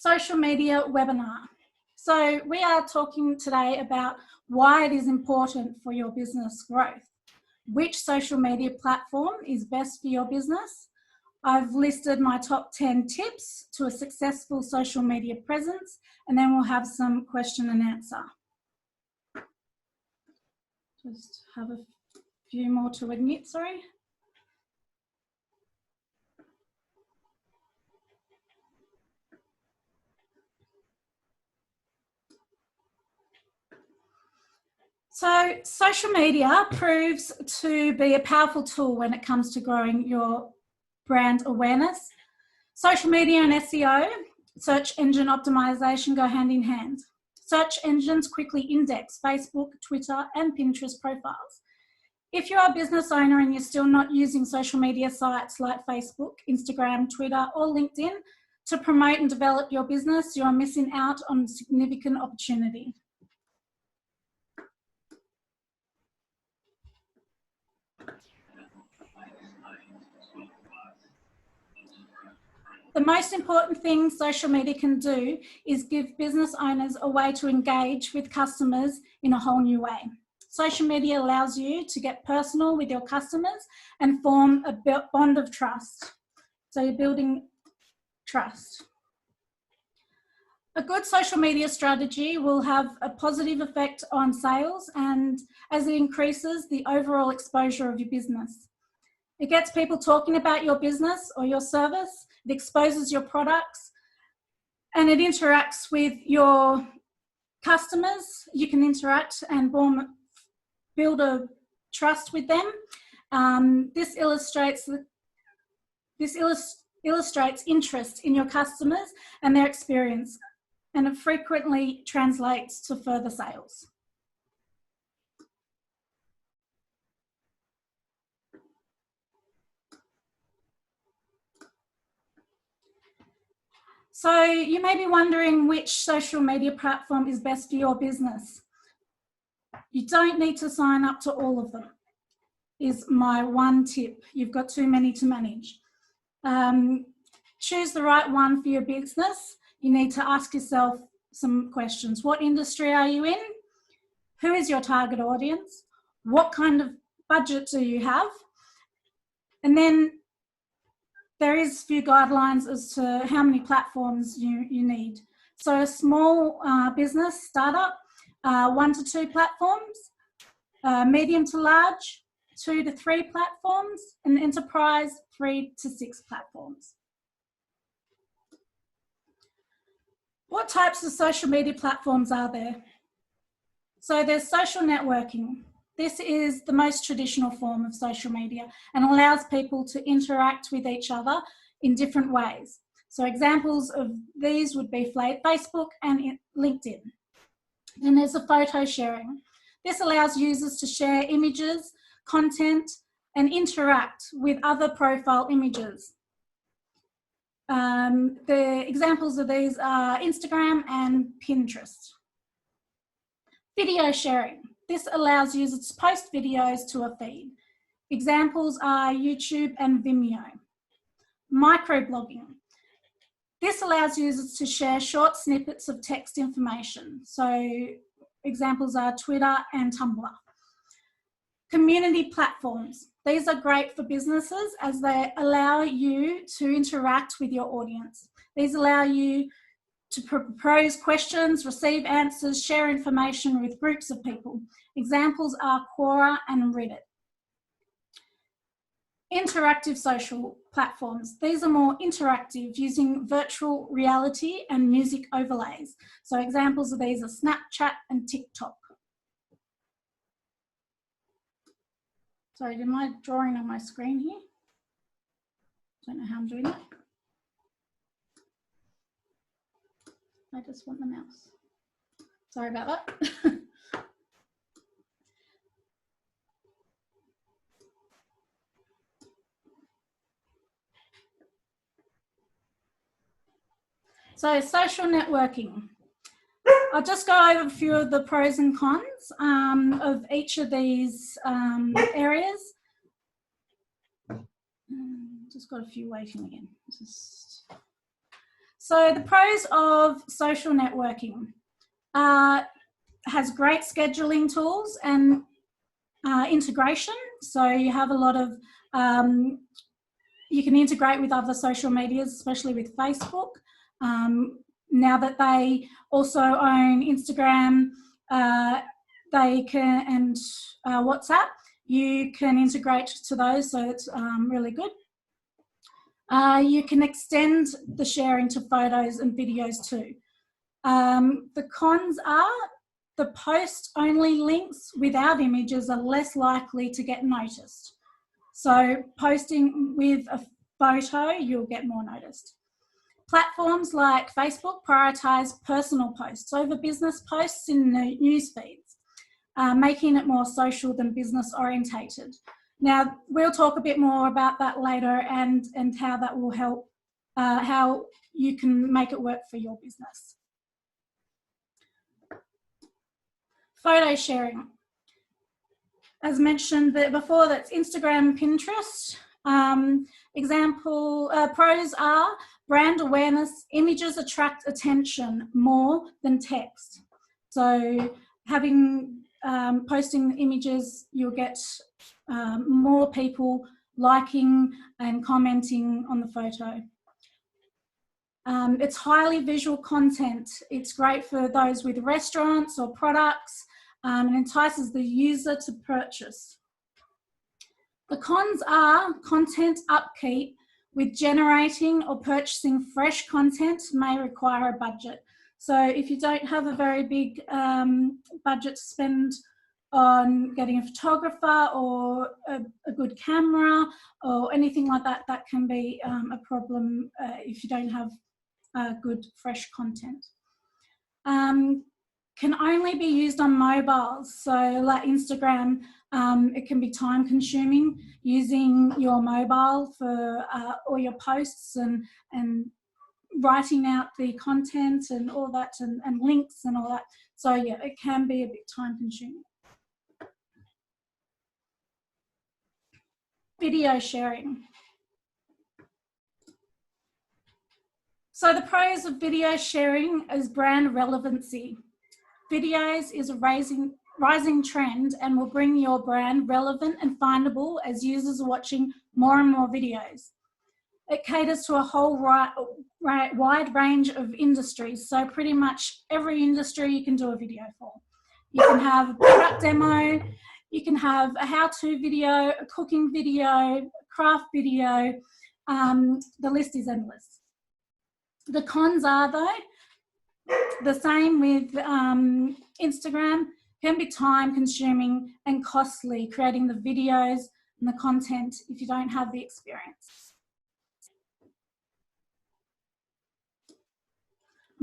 social media webinar. So we are talking today about why it is important for your business growth. Which social media platform is best for your business? I've listed my top 10 tips to a successful social media presence, and then we'll have some question and answer. Just have a few more to admit, sorry. So social media proves to be a powerful tool when it comes to growing your brand awareness. Social media and SEO, search engine optimization, go hand in hand. Search engines quickly index Facebook, Twitter, and Pinterest profiles. If you're a business owner and you're still not using social media sites like Facebook, Instagram, Twitter, or LinkedIn to promote and develop your business, you're missing out on a significant opportunity. The most important thing social media can do is give business owners a way to engage with customers in a whole new way. Social media allows you to get personal with your customers and form a bond of trust. So you're building trust. A good social media strategy will have a positive effect on sales, and as it increases the overall exposure of your business. It gets people talking about your business or your service, it exposes your products, and it interacts with your customers. You can interact and build a trust with them. This illustrates interest in your customers and their experience, and it frequently translates to further sales. So you may be wondering which social media platform is best for your business. You don't need to sign up to all of them, is my one tip. You've got too many to manage. Choose the right one for your business. You need to ask yourself some questions. What industry are you in? Who is your target audience? What kind of budget do you have? And then there is a few guidelines as to how many platforms you need. So a small business startup, 1 to 2 platforms, medium to large, 2 to 3 platforms, and enterprise, 3 to 6 platforms. What types of social media platforms are there? So there's social networking. This is the most traditional form of social media and allows people to interact with each other in different ways. So examples of these would be Facebook and LinkedIn. Then there's the photo sharing. This allows users to share images, content, and interact with other profile images. The examples of these are Instagram and Pinterest. Video sharing. This allows users to post videos to a feed. Examples are YouTube and Vimeo. Microblogging. This allows users to share short snippets of text information. So examples are Twitter and Tumblr. Community platforms. These are great for businesses as they allow you to interact with your audience. These allow you to propose questions, receive answers, share information with groups of people. Examples are Quora and Reddit. Interactive social platforms. These are more interactive, using virtual reality and music overlays. So examples of these are Snapchat and TikTok. Sorry, am I drawing on my screen here? Don't know how I'm doing that. I just want the mouse. Sorry about that. So social networking. I'll just go over a few of the pros and cons of each of these areas. Just got a few waiting again. So the pros of social networking has great scheduling tools and integration. So you have a lot of, you can integrate with other social medias, especially with Facebook. Now that they also own Instagram, they can, and WhatsApp, you can integrate to those, so it's really good. You can extend the sharing to photos and videos too. The cons are the post-only links without images are less likely to get noticed. So posting with a photo, you'll get more noticed. Platforms like Facebook prioritise personal posts over business posts in the news feeds, making it more social than business orientated. Now, we'll talk a bit more about that later and how that will help, how you can make it work for your business. Photo sharing. As mentioned before, that's Instagram, Pinterest. Pros are brand awareness. Images attract attention more than text. So having posting images, you'll get more people liking and commenting on the photo. It's highly visual content. It's great for those with restaurants or products, and entices the user to purchase. The cons are content upkeep, with generating or purchasing fresh content may require a budget. So if you don't have a very big budget to spend on getting a photographer or a good camera or anything like that, that can be a problem if you don't have good fresh content. Can only be used on mobiles. So like Instagram, it can be time consuming using your mobile for all your posts and writing out the content and all that and links and all that. So yeah, it can be a bit time consuming. Video sharing. So the pros of video sharing is brand relevancy. Videos is a rising trend and will bring your brand relevant and findable as users are watching more and more videos. It caters to a whole wide range of industries, so pretty much every industry you can do a video for. You can have a product demo, you can have a how-to video, a cooking video, a craft video, the list is endless. The cons are though, the same with Instagram, can be time consuming and costly creating the videos and the content if you don't have the experience.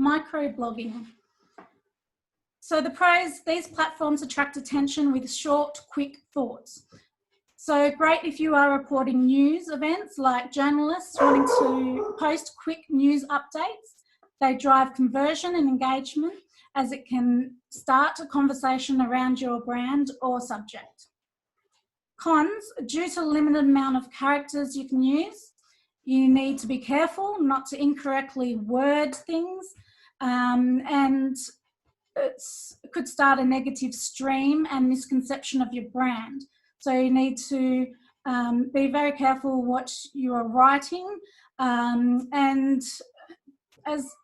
Microblogging. So the pros, these platforms attract attention with short, quick thoughts. So great if you are reporting news events like journalists wanting to post quick news updates. They drive conversion and engagement as it can start a conversation around your brand or subject. Cons, due to the limited amount of characters you can use, you need to be careful not to incorrectly word things, and it could start a negative stream and misconception of your brand. So you need to be very careful what you are writing, and as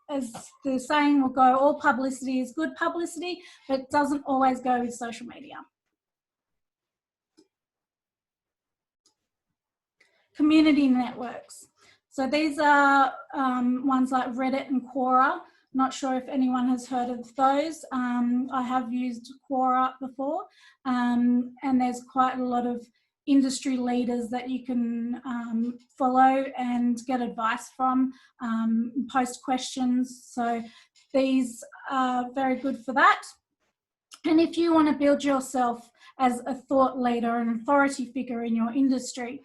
the saying will go, all publicity is good publicity, but it doesn't always go with social media. Community networks. So these are ones like Reddit and Quora. Not sure if anyone has heard of those. I have used Quora before, and there's quite a lot of industry leaders that you can follow and get advice from, post questions. So these are very good for that. And if you want to build yourself as a thought leader, an authority figure in your industry,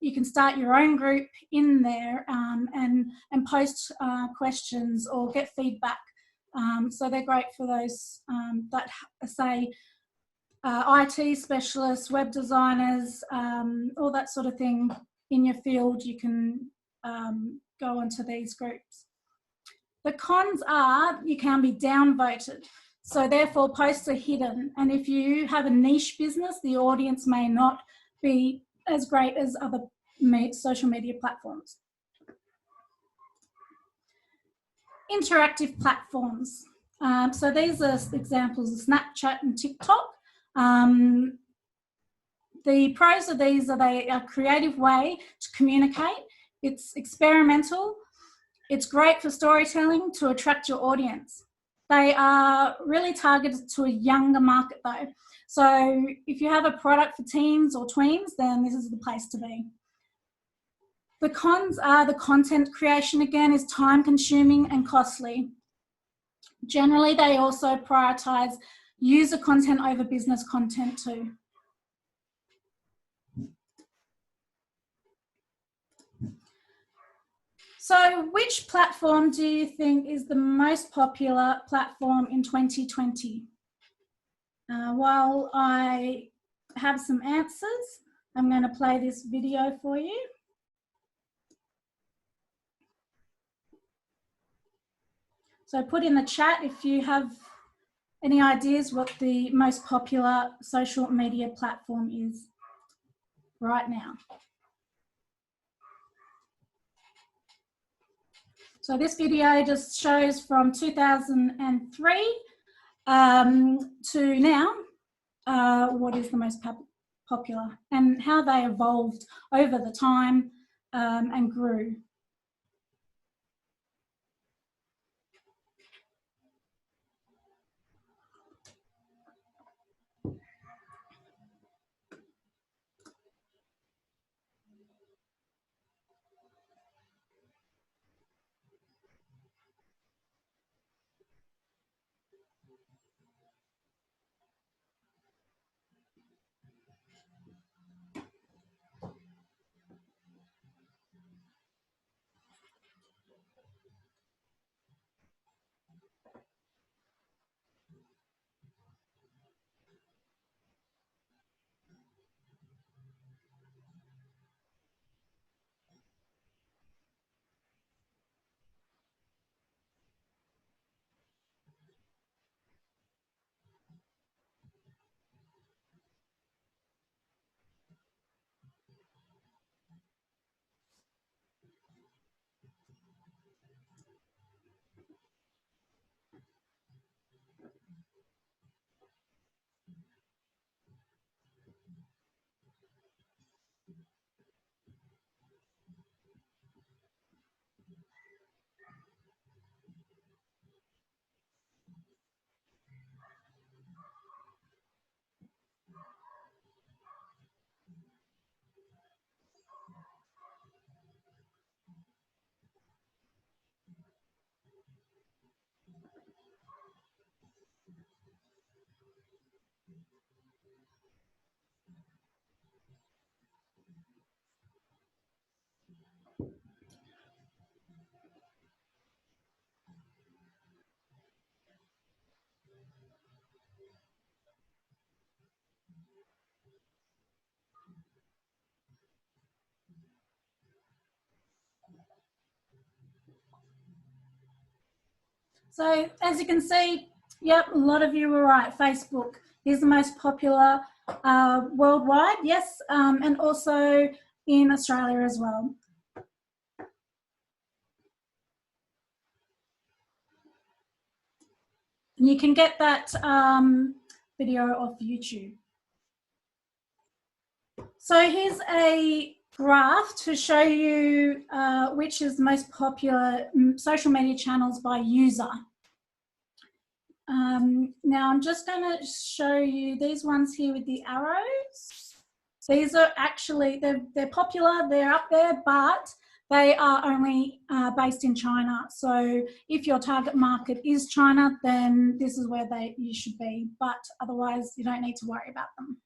you can start your own group in there and post questions or get feedback. So they're great for those that say IT specialists, web designers, all that sort of thing in your field. You can go onto these groups. The cons are you can be downvoted. So therefore posts are hidden. And if you have a niche business, the audience may not be as great as other social media platforms. Interactive platforms. So these are examples of Snapchat and TikTok. The pros of these are they are a creative way to communicate. It's experimental. It's great for storytelling to attract your audience. They are really targeted to a younger market though. So if you have a product for teens or tweens, then this is the place to be. The cons are the content creation again is time consuming and costly. Generally, they also prioritize user content over business content too. So which platform do you think is the most popular platform in 2020? While I have some answers, I'm going to play this video for you. So put in the chat if you have any ideas what the most popular social media platform is right now. So this video just shows from 2003 to now what is the most popular and how they evolved over the time and grew. So as you can see, yep, a lot of you were right. Facebook is the most popular worldwide, yes, and also in Australia as well. And you can get that video off YouTube. So here's a graph to show you which is the most popular social media channels by user. Now I'm just going to show you these ones here with the arrows. These are actually, they're popular, they're up there, but they are only based in China. So if your target market is China, then this is where you should be, but otherwise you don't need to worry about them.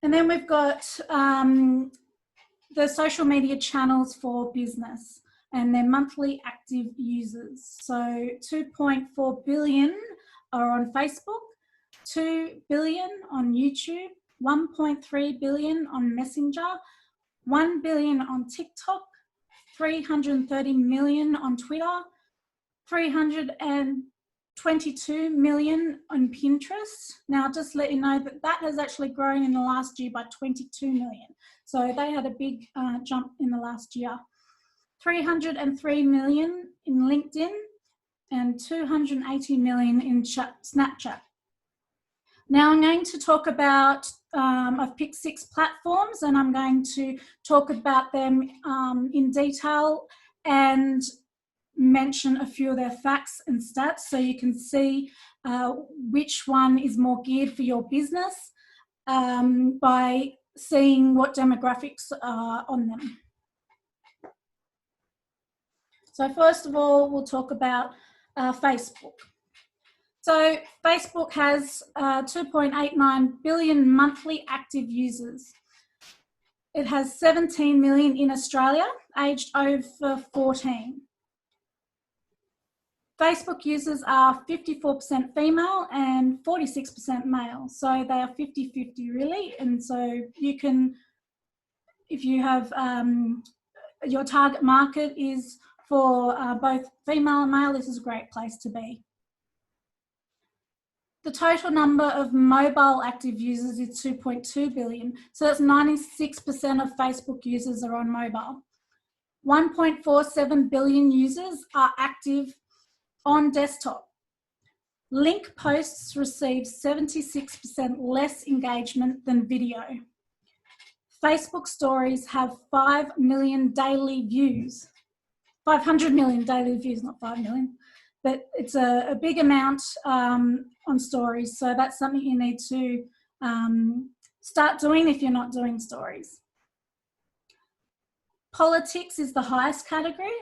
And then we've got the social media channels for business and their monthly active users. So 2.4 billion are on Facebook, 2 billion on YouTube, 1.3 billion on Messenger, 1 billion on TikTok, 330 million on Twitter, 322 million on Pinterest. Now, just to let you know that that has actually grown in the last year by 22 million. So they had a big jump in the last year. 303 million in LinkedIn and 280 million in Snapchat. Now I'm going to talk about, I've picked 6 platforms and I'm going to talk about them in detail and mention a few of their facts and stats so you can see which one is more geared for your business by seeing what demographics are on them. So first of all, we'll talk about Facebook. So Facebook has 2.89 billion monthly active users. It has 17 million in Australia, aged over 14. Facebook users are 54% female and 46% male. So they are 50-50 really. And so you can, if you have, your target market is for both female and male, this is a great place to be. The total number of mobile active users is 2.2 billion. So that's 96% of Facebook users are on mobile. 1.47 billion users are active on desktop. Link posts receive 76% less engagement than video. Facebook stories have 5 million daily views. 500 million daily views, not 5 million, but it's a big amount on stories. So that's something you need to start doing if you're not doing stories. Politics is the highest category.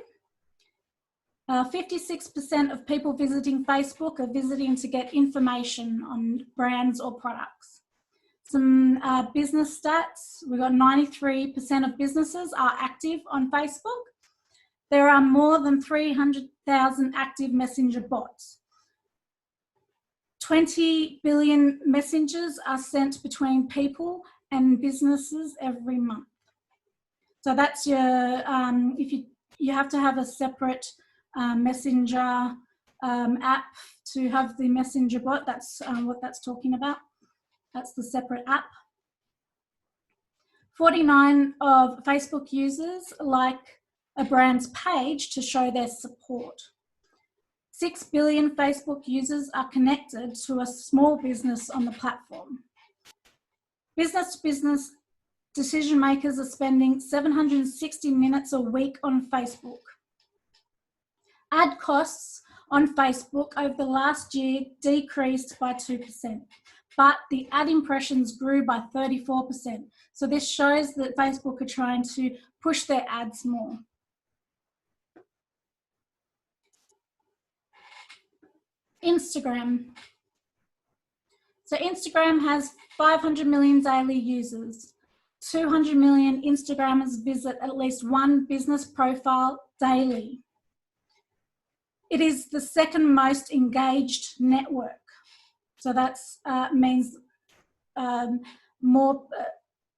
56% of people visiting Facebook are visiting to get information on brands or products. Some business stats, we've got 93% of businesses are active on Facebook. There are more than 300,000 active messenger bots. 20 billion messages are sent between people and businesses every month. So that's your, if you have to have a separate messenger app to have the messenger bot, that's what that's talking about. That's the separate app. 49 of Facebook users like a brand's page to show their support. 6 billion Facebook users are connected to a small business on the platform. Business-to-business decision makers are spending 760 minutes a week on Facebook. Ad costs on Facebook over the last year decreased by 2%, but the ad impressions grew by 34%. So this shows that Facebook are trying to push their ads more. Instagram. So Instagram has 500 million daily users. 200 million Instagrammers visit at least one business profile daily. It is the second most engaged network. So that means more,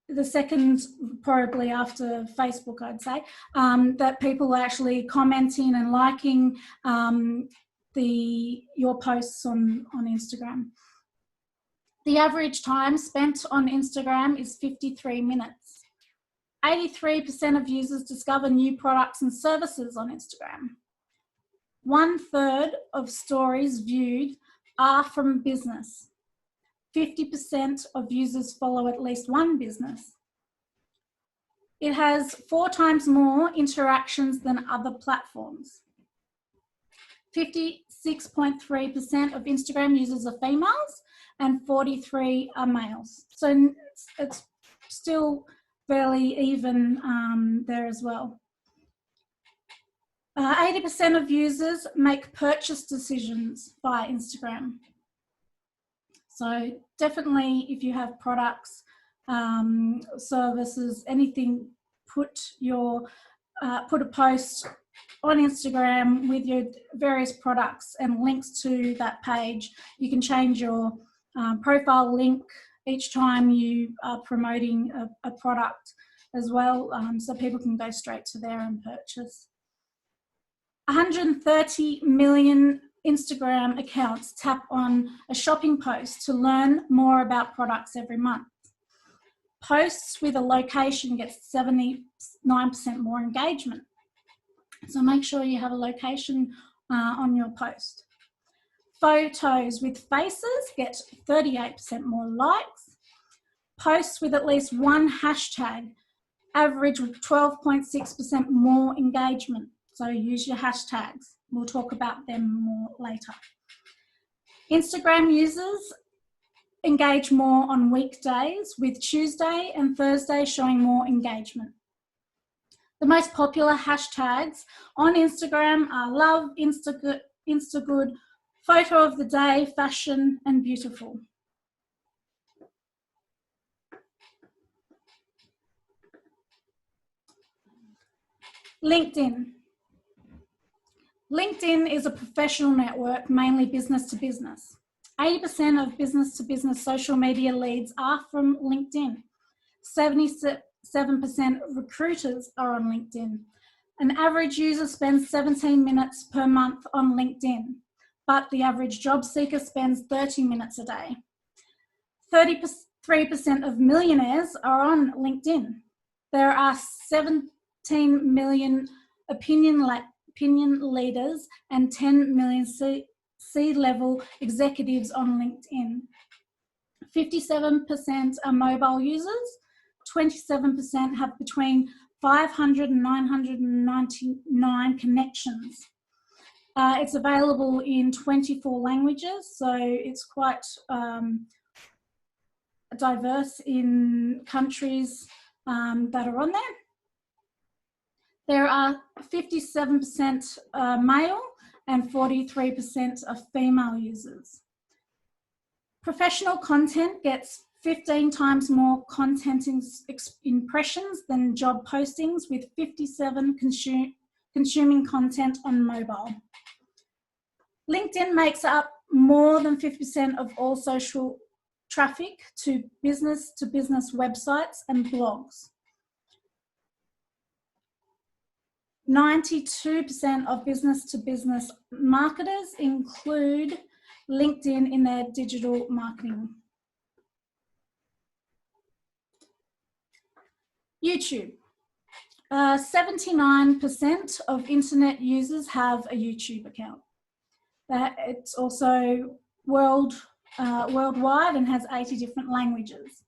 the second probably after Facebook, I'd say, that people are actually commenting and liking your posts on Instagram. The average time spent on Instagram is 53 minutes. 83% of users discover new products and services on Instagram. 1/3 of stories viewed are from business. 50% of users follow at least one business. It has 4 times more interactions than other platforms. 56.3% of Instagram users are females and 43 are males. So it's still fairly even there as well. 80% of users make purchase decisions via Instagram. So definitely if you have products, services, anything, put a post on Instagram with your various products and links to that page. You can change your profile link each time you are promoting a product as well, so people can go straight to there and purchase. 130 million Instagram accounts tap on a shopping post to learn more about products every month. Posts with a location get 79% more engagement. So make sure you have a location on your post. Photos with faces get 38% more likes. Posts with at least one hashtag average 12.6% more engagement. So use your hashtags. We'll talk about them more later. Instagram users engage more on weekdays, with Tuesday and Thursday showing more engagement. The most popular hashtags on Instagram are love, Instagood, photo of the day, fashion, and beautiful. LinkedIn. LinkedIn is a professional network, mainly business to business. 80% of business to business social media leads are from LinkedIn. 77% of recruiters are on LinkedIn. An average user spends 17 minutes per month on LinkedIn, but the average job seeker spends 30 minutes a day. 33% of millionaires are on LinkedIn. There are 17 million opinion leaders and 10 million C-level executives on LinkedIn. 57% are mobile users. 27% have between 500 and 999 connections. It's available in 24 languages, so it's quite diverse in countries that are on there. There are 57% male and 43% are female users. Professional content gets 15 times more content impressions than job postings, with 57 consuming content on mobile. LinkedIn makes up more than 50% of all social traffic to business websites and blogs. 92% of business to business marketers include LinkedIn in their digital marketing. YouTube. 79% of internet users have a YouTube account. It's also worldwide and has 80 different languages.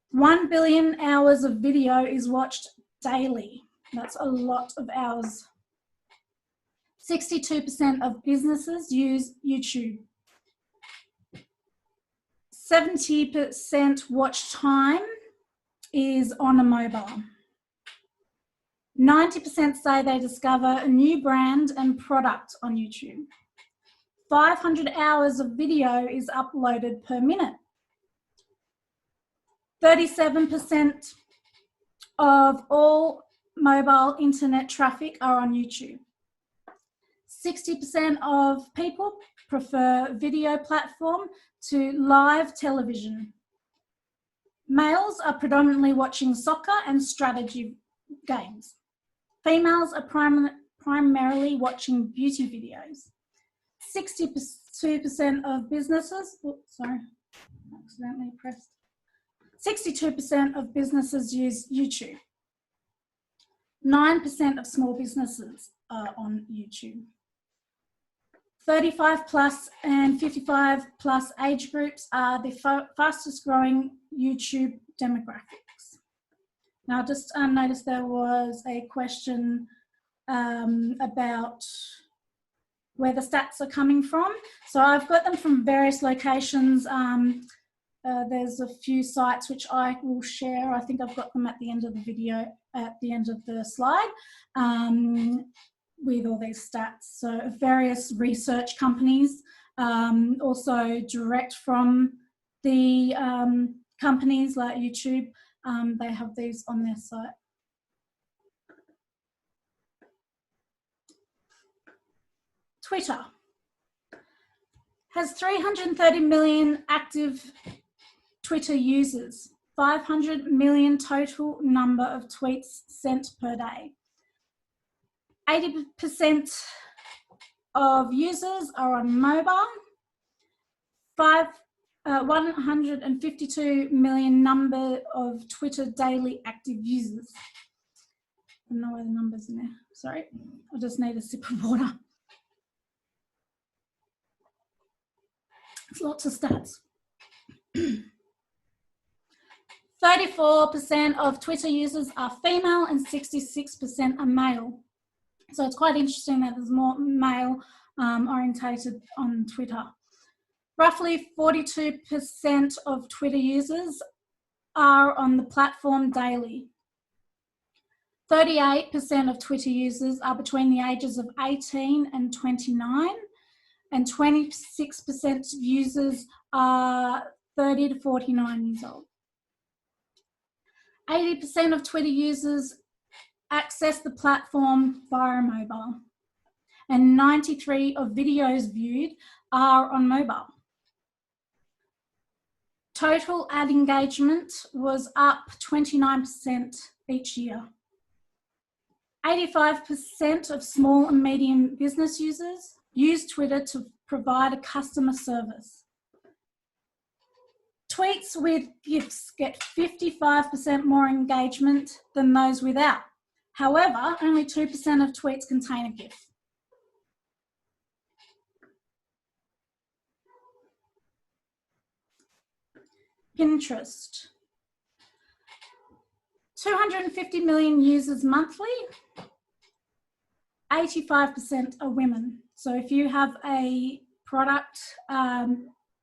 1 billion hours of video is watched daily. That's a lot of hours. 62% of businesses use YouTube. 70% watch time is on a mobile. 90% say they discover a new brand and product on YouTube. 500 hours of video is uploaded per minute. 37% of all mobile internet traffic are on YouTube. 60% of people prefer video platform to live television. Males are predominantly watching soccer and strategy games. Females are primarily watching beauty videos. 62% of businesses, 62% of businesses use YouTube. 9% of small businesses are on YouTube. 35 plus and 55 plus age groups are the fastest growing YouTube demographics. Now, I just noticed there was a question about where the stats are coming from. So I've got them from various locations. There's a few sites which I will share. I think I've got them at the end of the video, at the end of the slide, with all these stats. So various research companies, also direct from the companies like YouTube, they have these on their site. Twitter has 330 million active Twitter users. 500 million total number of tweets sent per day. 80% of users are on mobile. 152 million number of Twitter daily active users. I don't know where the numbers in there. Sorry, I just need a sip of water. It's lots of stats. 34% of Twitter users are female and 66% are male. So it's quite interesting that there's more male orientated on Twitter. Roughly 42% of Twitter users are on the platform daily. 38% of Twitter users are between the ages of 18 and 29, and 26% of users are 30 to 49 years old. 80% of Twitter users access the platform via mobile, and 93% of videos viewed are on mobile. Total ad engagement was up 29% each year. 85% of small and medium business users use Twitter to provide a customer service. Tweets with GIFs get 55% more engagement than those without. However, only 2% of tweets contain a GIF. Pinterest. 250 million users monthly. 85% are women. So if you have a product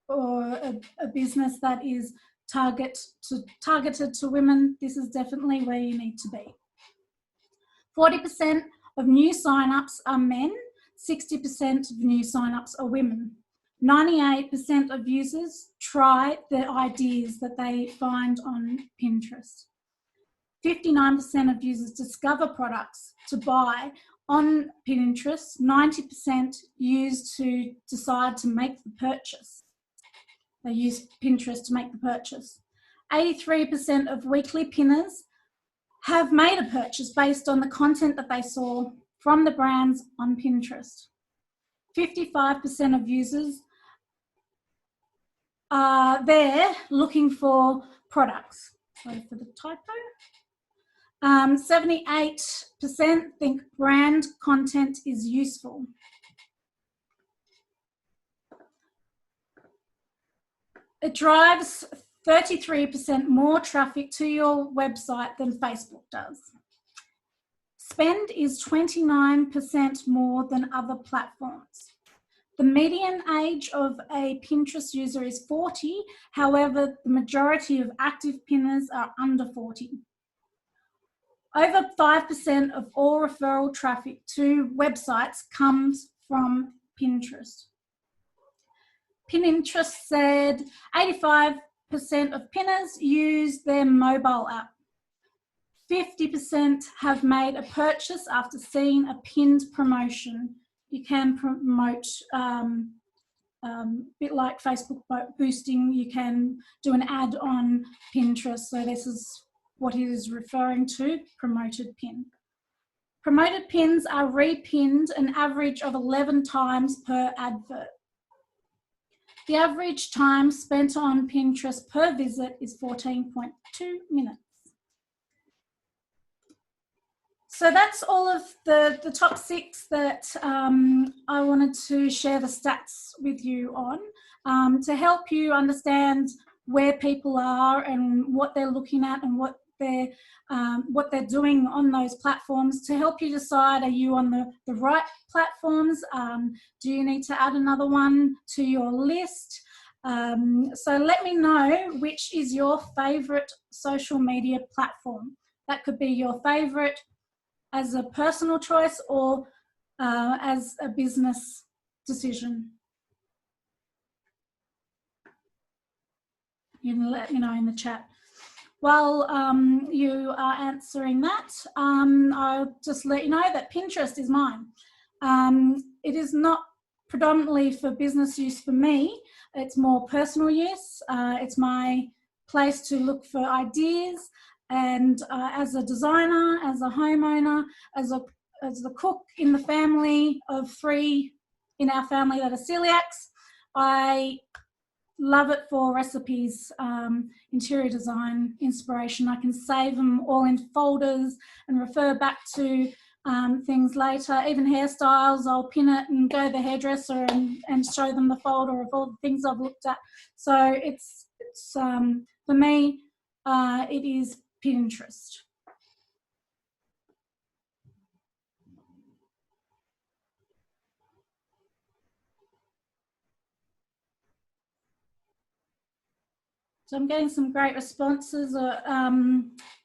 or a business that is targeted to women, this is definitely where you need to be. 40% of new signups are men. 60% of new signups are women. 98% of users try the ideas that they find on Pinterest. 59% of users discover products to buy on Pinterest. 90% use to decide to make the purchase. They use Pinterest to make the purchase. 83% of weekly pinners have made a purchase based on the content that they saw from the brands on Pinterest. 55% of users are there looking for products. Sorry for the typo. 78% think brand content is useful. It drives 33% more traffic to your website than Facebook does. Spend is 29% more than other platforms. The median age of a Pinterest user is 40. However, the majority of active pinners are under 40. Over 5% of all referral traffic to websites comes from Pinterest. Pinterest said 85% of pinners use their mobile app. 50% have made a purchase after seeing a pinned promotion. You can promote a bit like Facebook boosting. You can do an ad on Pinterest. So this is what he is referring to, promoted pin. Promoted pins are repinned an average of 11 times per advert. The average time spent on Pinterest per visit is 14.2 minutes. So that's all of the top 6 that I wanted to share the stats with you on to help you understand where people are and what they're looking at and what they're doing on those platforms to help you decide, are you on the right platforms? Do you need to add another one to your list? So let me know which is your favourite social media platform. That could be your favourite as a personal choice or as a business decision. You can let me know in the chat. While you are answering that, I'll just let you know that Pinterest is mine. It is not predominantly for business use for me. It's more personal use. It's my place to look for ideas. And as a designer, as a homeowner, as the cook in the family of 3 in our family that are celiacs, I love it for recipes, interior design, inspiration. I can save them all in folders and refer back to things later. Even hairstyles, I'll pin it and go to the hairdresser and show them the folder of all the things I've looked at. So it's for me, it is Pinterest. So I'm getting some great responses.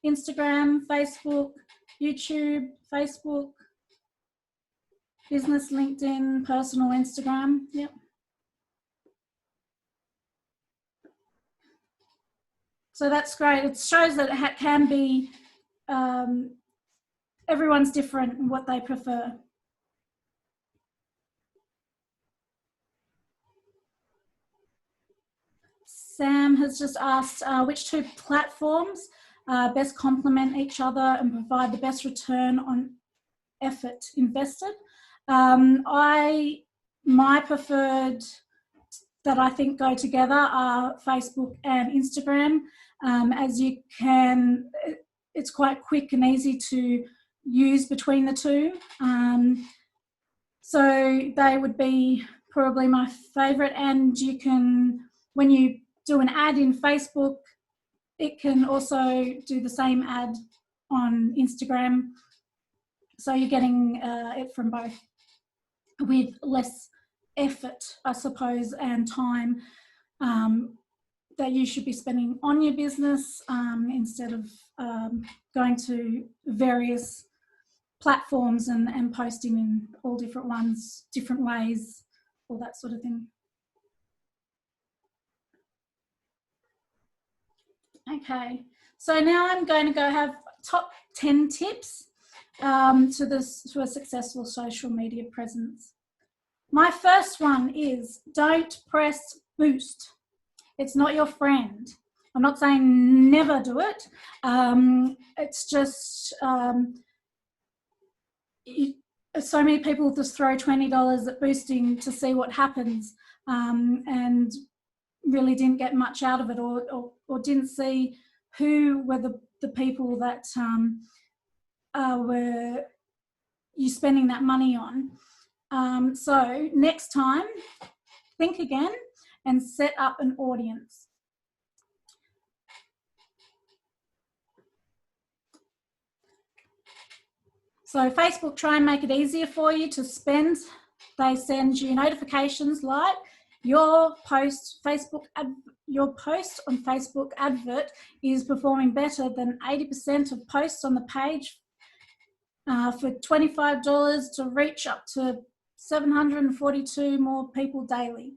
Instagram, Facebook, YouTube, Facebook, business LinkedIn, personal Instagram. Yep. So that's great. It shows that it can be, everyone's different in what they prefer. Sam has just asked which 2 platforms best complement each other and provide the best return on effort invested. My preferred that I think go together are Facebook and Instagram. As you can, it's quite quick and easy to use between the 2. So they would be probably my favourite. And you can, when you do an ad in Facebook, it can also do the same ad on Instagram. So you're getting it from both with less effort, I suppose, and time that you should be spending on your business instead of going to various platforms and posting in all different ones, different ways, all that sort of thing. Okay, so now I'm going to go have top 10 tips to a successful social media presence. My first one is don't press boost. It's not your friend. I'm not saying never do it. It's just so many people just throw $20 at boosting to see what happens, and really didn't get much out of it, or didn't see who were the people that were you spending that money on. So next time, think again and set up an audience. So Facebook try and make it easier for you to spend. They send you notifications like your post on Facebook advert is performing better than 80% of posts on the page for $25 to reach up to 742 more people daily.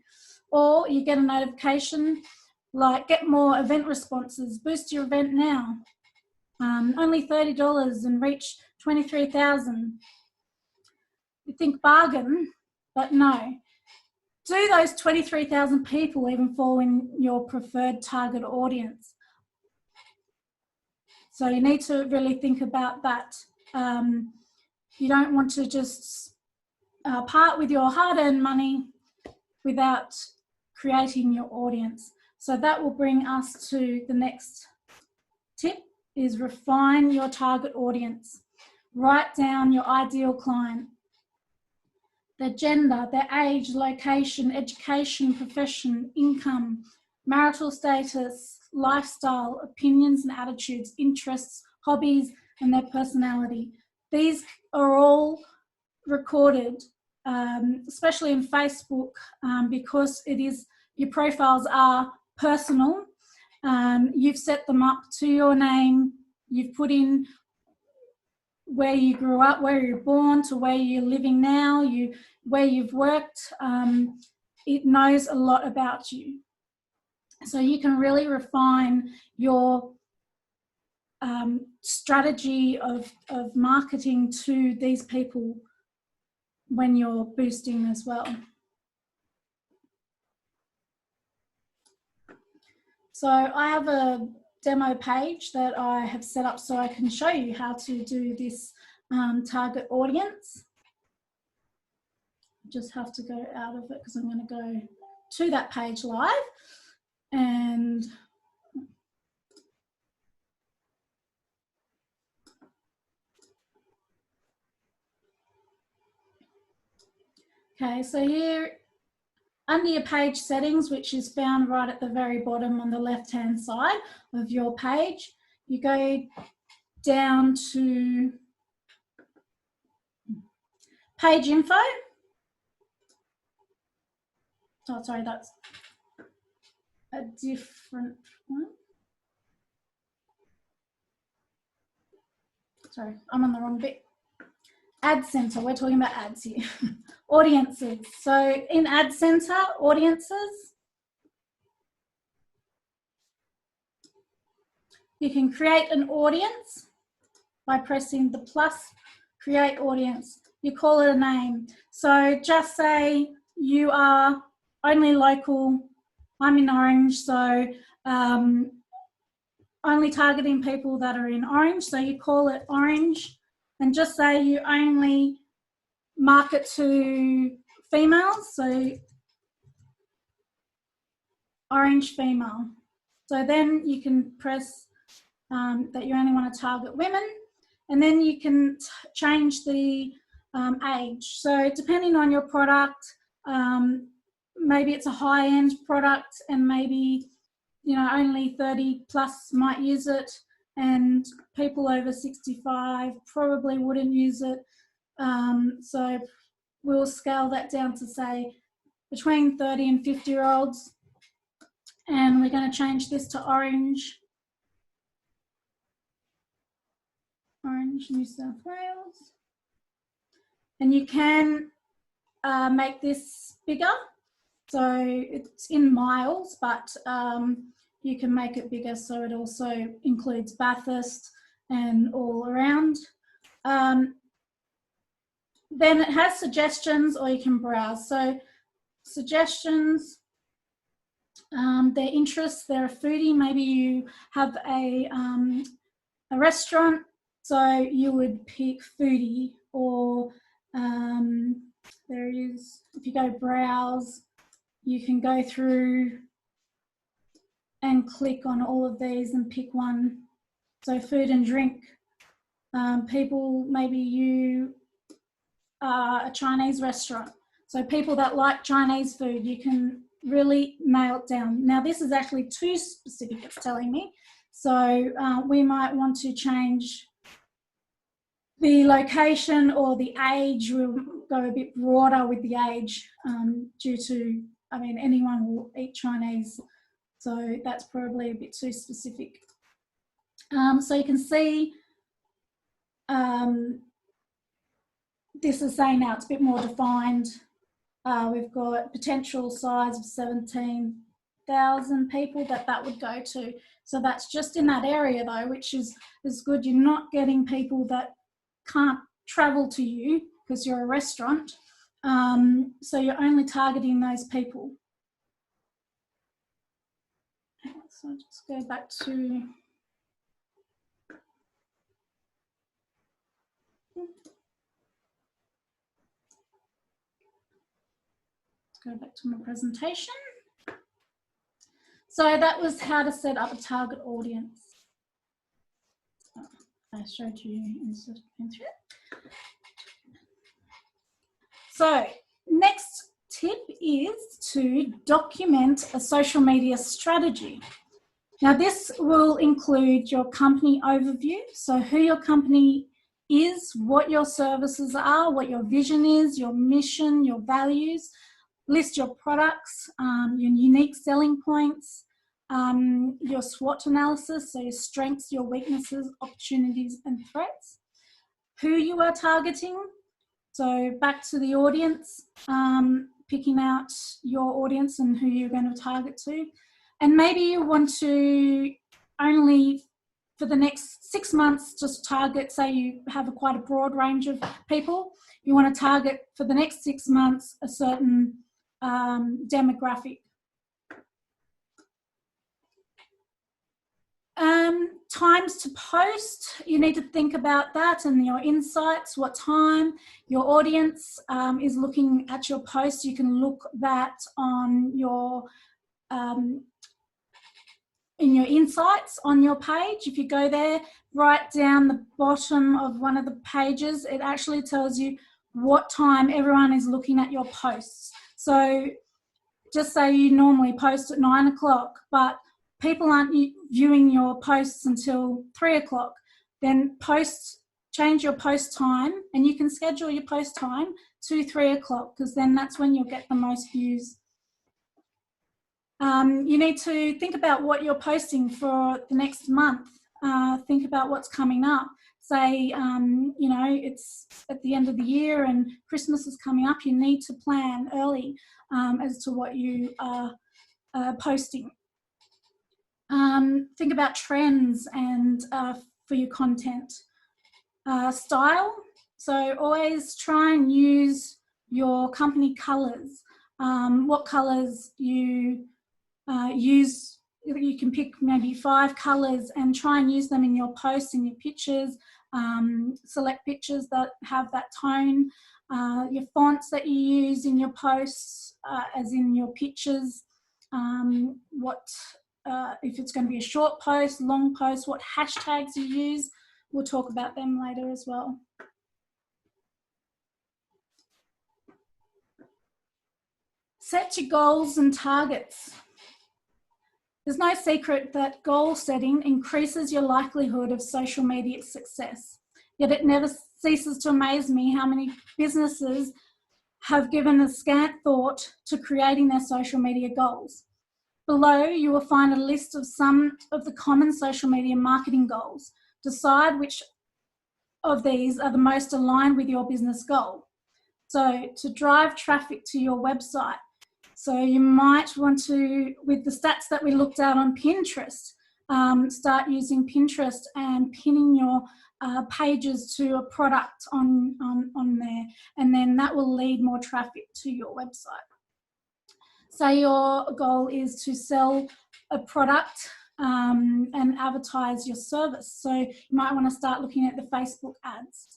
Or you get a notification like get more event responses, boost your event now. Only $30 and reach 23,000. You think bargain, but no. Do those 23,000 people even fall in your preferred target audience? So you need to really think about that. You don't want to just part with your hard-earned money without creating your audience. So that will bring us to the next tip, is refine your target audience. Write down your ideal client, their gender, their age, location, education, profession, income, marital status, lifestyle, opinions and attitudes, interests, hobbies, and their personality. These are all recorded, especially in Facebook, because your profiles are personal. You've set them up to your name. You've put in where you grew up, where you're born, to where you're living now, where you've worked. It knows a lot about you. So you can really refine your strategy of marketing to these people when you're boosting as well. So I have a demo page that I have set up so I can show you how to do this target audience. Just have to go out of it because I'm going to go to that page live. And okay, so here under your page settings, which is found right at the very bottom on the left-hand side of your page, you go down to page info. Oh, sorry, that's a different one. Sorry, I'm on the wrong bit. Ad Center, we're talking about ads here. Audiences. So in Ad Center, audiences, you can create an audience by pressing the plus, create audience. You call it a name. So just say you are only local. I'm in Orange, so only targeting people that are in Orange. So you call it Orange and just say you only market to females. So Orange female. So then you can press that you only want to target women, and then you can change the age. So depending on your product, maybe it's a high-end product and maybe, you know, only 30 plus might use it, and people over 65 probably wouldn't use it. So we'll scale that down to say between 30 and 50-year-olds. And we're going to change this to Orange. Orange, New South Wales. And you can make this bigger. So it's in miles, but you can make it bigger so it also includes Bathurst and all around. Then it has suggestions, or you can browse. So suggestions, their interests, they're a foodie, maybe you have a restaurant, so you would pick foodie, or there is, if you go browse, you can go through and click on all of these and pick one. So food and drink, people, maybe you are a Chinese restaurant, so people that like Chinese food, you can really nail it down. Now this is actually too specific, it's telling me. So we might want to change the location or the age. We'll go a bit broader with the age due to, I mean, anyone will eat Chinese. So that's probably a bit too specific. So you can see this is saying now it's a bit more defined. We've got potential size of 17,000 people that would go to. So that's just in that area though, which is good. You're not getting people that can't travel to you because you're a restaurant. So you're only targeting those people. So I'll just go back to, go back to my presentation. So that was how to set up a target audience. I showed you instead of it. So next tip is to document a social media strategy. Now this will include your company overview, so who your company is, what your services are, what your vision is, your mission, your values, list your products, your unique selling points, your SWOT analysis, so your strengths, your weaknesses, opportunities and threats, who you are targeting, so back to the audience, picking out your audience and who you're going to target to. And maybe you want to only, for the next 6 months, just target, say you have quite a broad range of people, you want to target for the next 6 months a certain demographic. Times to post, you need to think about that and your insights, what time your audience is looking at your post. You can look that on your in your insights on your page. If you go there, right down the bottom of one of the pages, it actually tells you what time everyone is looking at your posts. So just say you normally post at 9 o'clock, but people aren't viewing your posts until 3 o'clock, then change your post time, and you can schedule your post time to 3 o'clock, because then that's when you'll get the most views. You need to think about what you're posting for the next month. Think about what's coming up. Say, you know, it's at the end of the year and Christmas is coming up. You need to plan early as to what you are posting. Think about trends and for your content. Style. So always try and use your company colours. What colours you use. You can pick maybe 5 colours and try and use them in your posts, in your pictures. Select pictures that have that tone. Your fonts that you use in your posts, as in your pictures. If it's going to be a short post, long post, what hashtags you use. We'll talk about them later as well. Set your goals and targets. There's no secret that goal setting increases your likelihood of social media success. Yet it never ceases to amaze me how many businesses have given a scant thought to creating their social media goals. Below, you will find a list of some of the common social media marketing goals. Decide which of these are the most aligned with your business goal. So to drive traffic to your website, so you might want to, with the stats that we looked at on Pinterest, start using Pinterest and pinning your pages to a product on there, and then that will lead more traffic to your website. Say your goal is to sell a product and advertise your service. So you might want to start looking at the Facebook ads.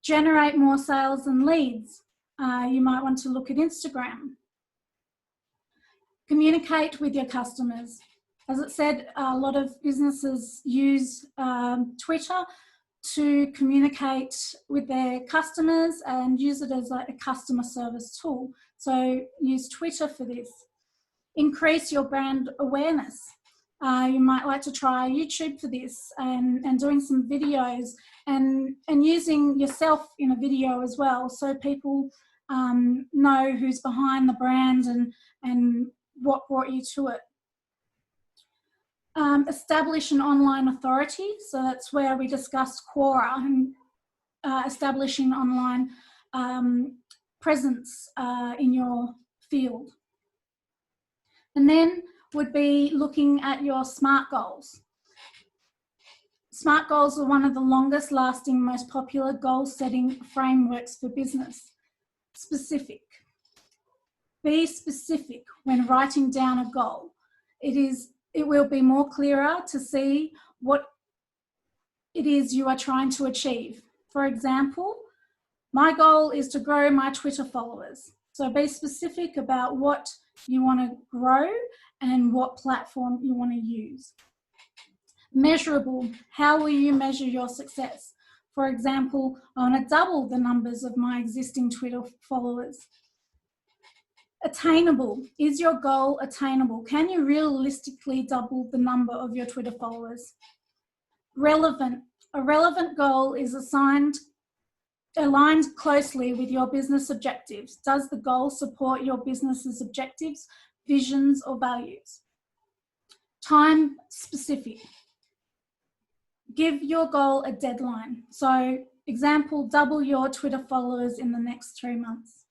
Generate more sales and leads. You might want to look at Instagram. Communicate with your customers. As it said, a lot of businesses use Twitter to communicate with their customers and use it as like a customer service tool. So use Twitter for this. Increase your brand awareness. You might like to try YouTube for this and doing some videos and using yourself in a video as well, so people know who's behind the brand and what brought you to it. Establish an online authority. So that's where we discussed Quora and establishing online presence in your field. And then would be looking at your SMART goals. SMART goals are one of the longest lasting, most popular goal setting frameworks for business. Specific. Be specific when writing down a goal. It will be more clearer to see what it is you are trying to achieve. For example, my goal is to grow my Twitter followers. So be specific about what you want to grow and what platform you want to use. Measurable. How will you measure your success? For example, I want to double the numbers of my existing Twitter followers. Attainable. Is your goal attainable? Can you realistically double the number of your Twitter followers? Relevant. A relevant goal is aligned closely with your business objectives. Does the goal support your business's objectives, visions, or values? Time specific. Give your goal a deadline. So, example, double your Twitter followers in the next 3 months.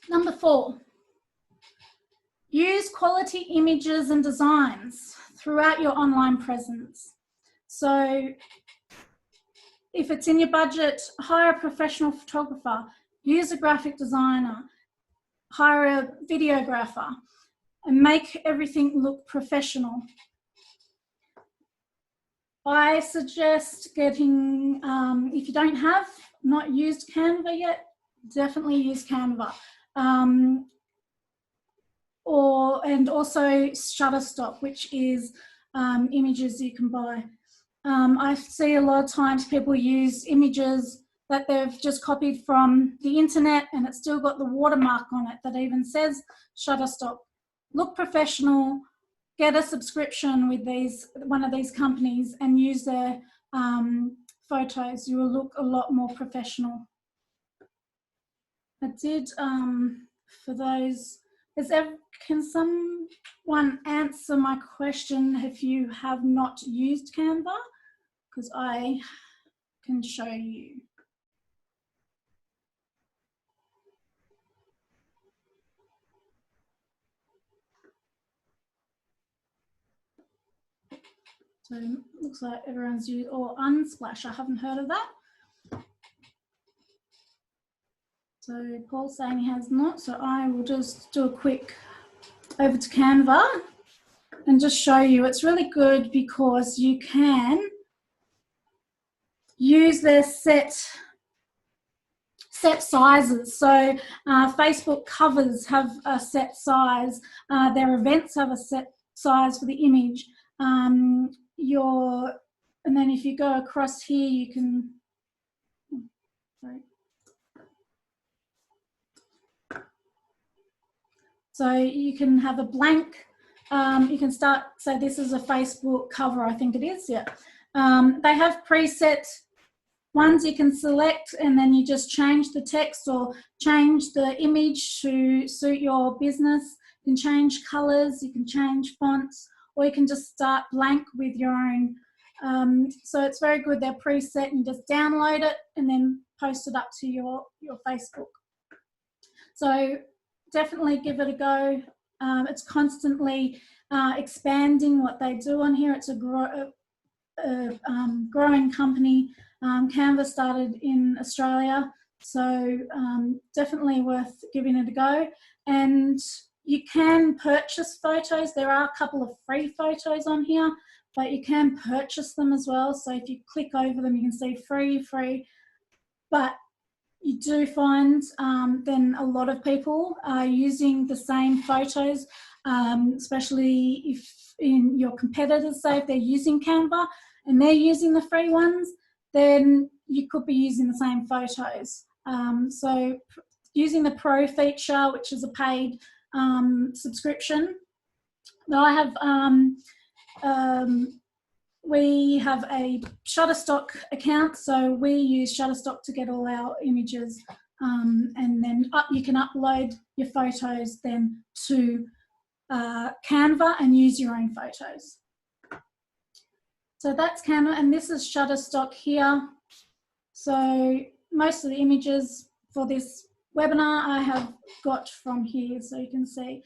Number 4, use quality images and designs throughout your online presence. So if it's in your budget, hire a professional photographer, use a graphic designer, hire a videographer, and make everything look professional. I suggest getting, if you don't have, not used Canva yet, definitely use Canva. And also Shutterstock, which is images you can buy. I see a lot of times people use images that they've just copied from the internet and it's still got the watermark on it that even says Shutterstock. Look professional, get a subscription with one of these companies and use their photos. You will look a lot more professional. I did, for those, can someone answer my question if you have not used Canva? Because I can show you. So it looks like everyone's used, or Unsplash, I haven't heard of that. So Paul's saying he has not, so I will just do a quick over to Canva and just show you. It's really good because you can use their set sizes. So Facebook covers have a set size, their events have a set size for the image. And then if you go across here, you can, sorry. So you can have a blank, you can start, so this is a Facebook cover, I think it is, yeah. They have preset ones you can select and then you just change the text or change the image to suit your business. You can change colours, you can change fonts, or you can just start blank with your own. So it's very good, they're preset, and you just download it and then post it up to your Facebook. So definitely give it a go. It's constantly expanding what they do on here. It's a growing company. Canva started in Australia, so definitely worth giving it a go. And you can purchase photos. There are a couple of free photos on here, but you can purchase them as well. So if you click over them, you can see free. But you do find then a lot of people are using the same photos, especially if in your competitors, say if they're using Canva and they're using the free ones, then you could be using the same photos. So using the Pro feature, which is a paid subscription. Now I have, we have a Shutterstock account, so we use Shutterstock to get all our images, and then you can upload your photos then to Canva and use your own photos. So that's Canva, and this is Shutterstock here. So most of the images for this webinar I have got from here, so you can see.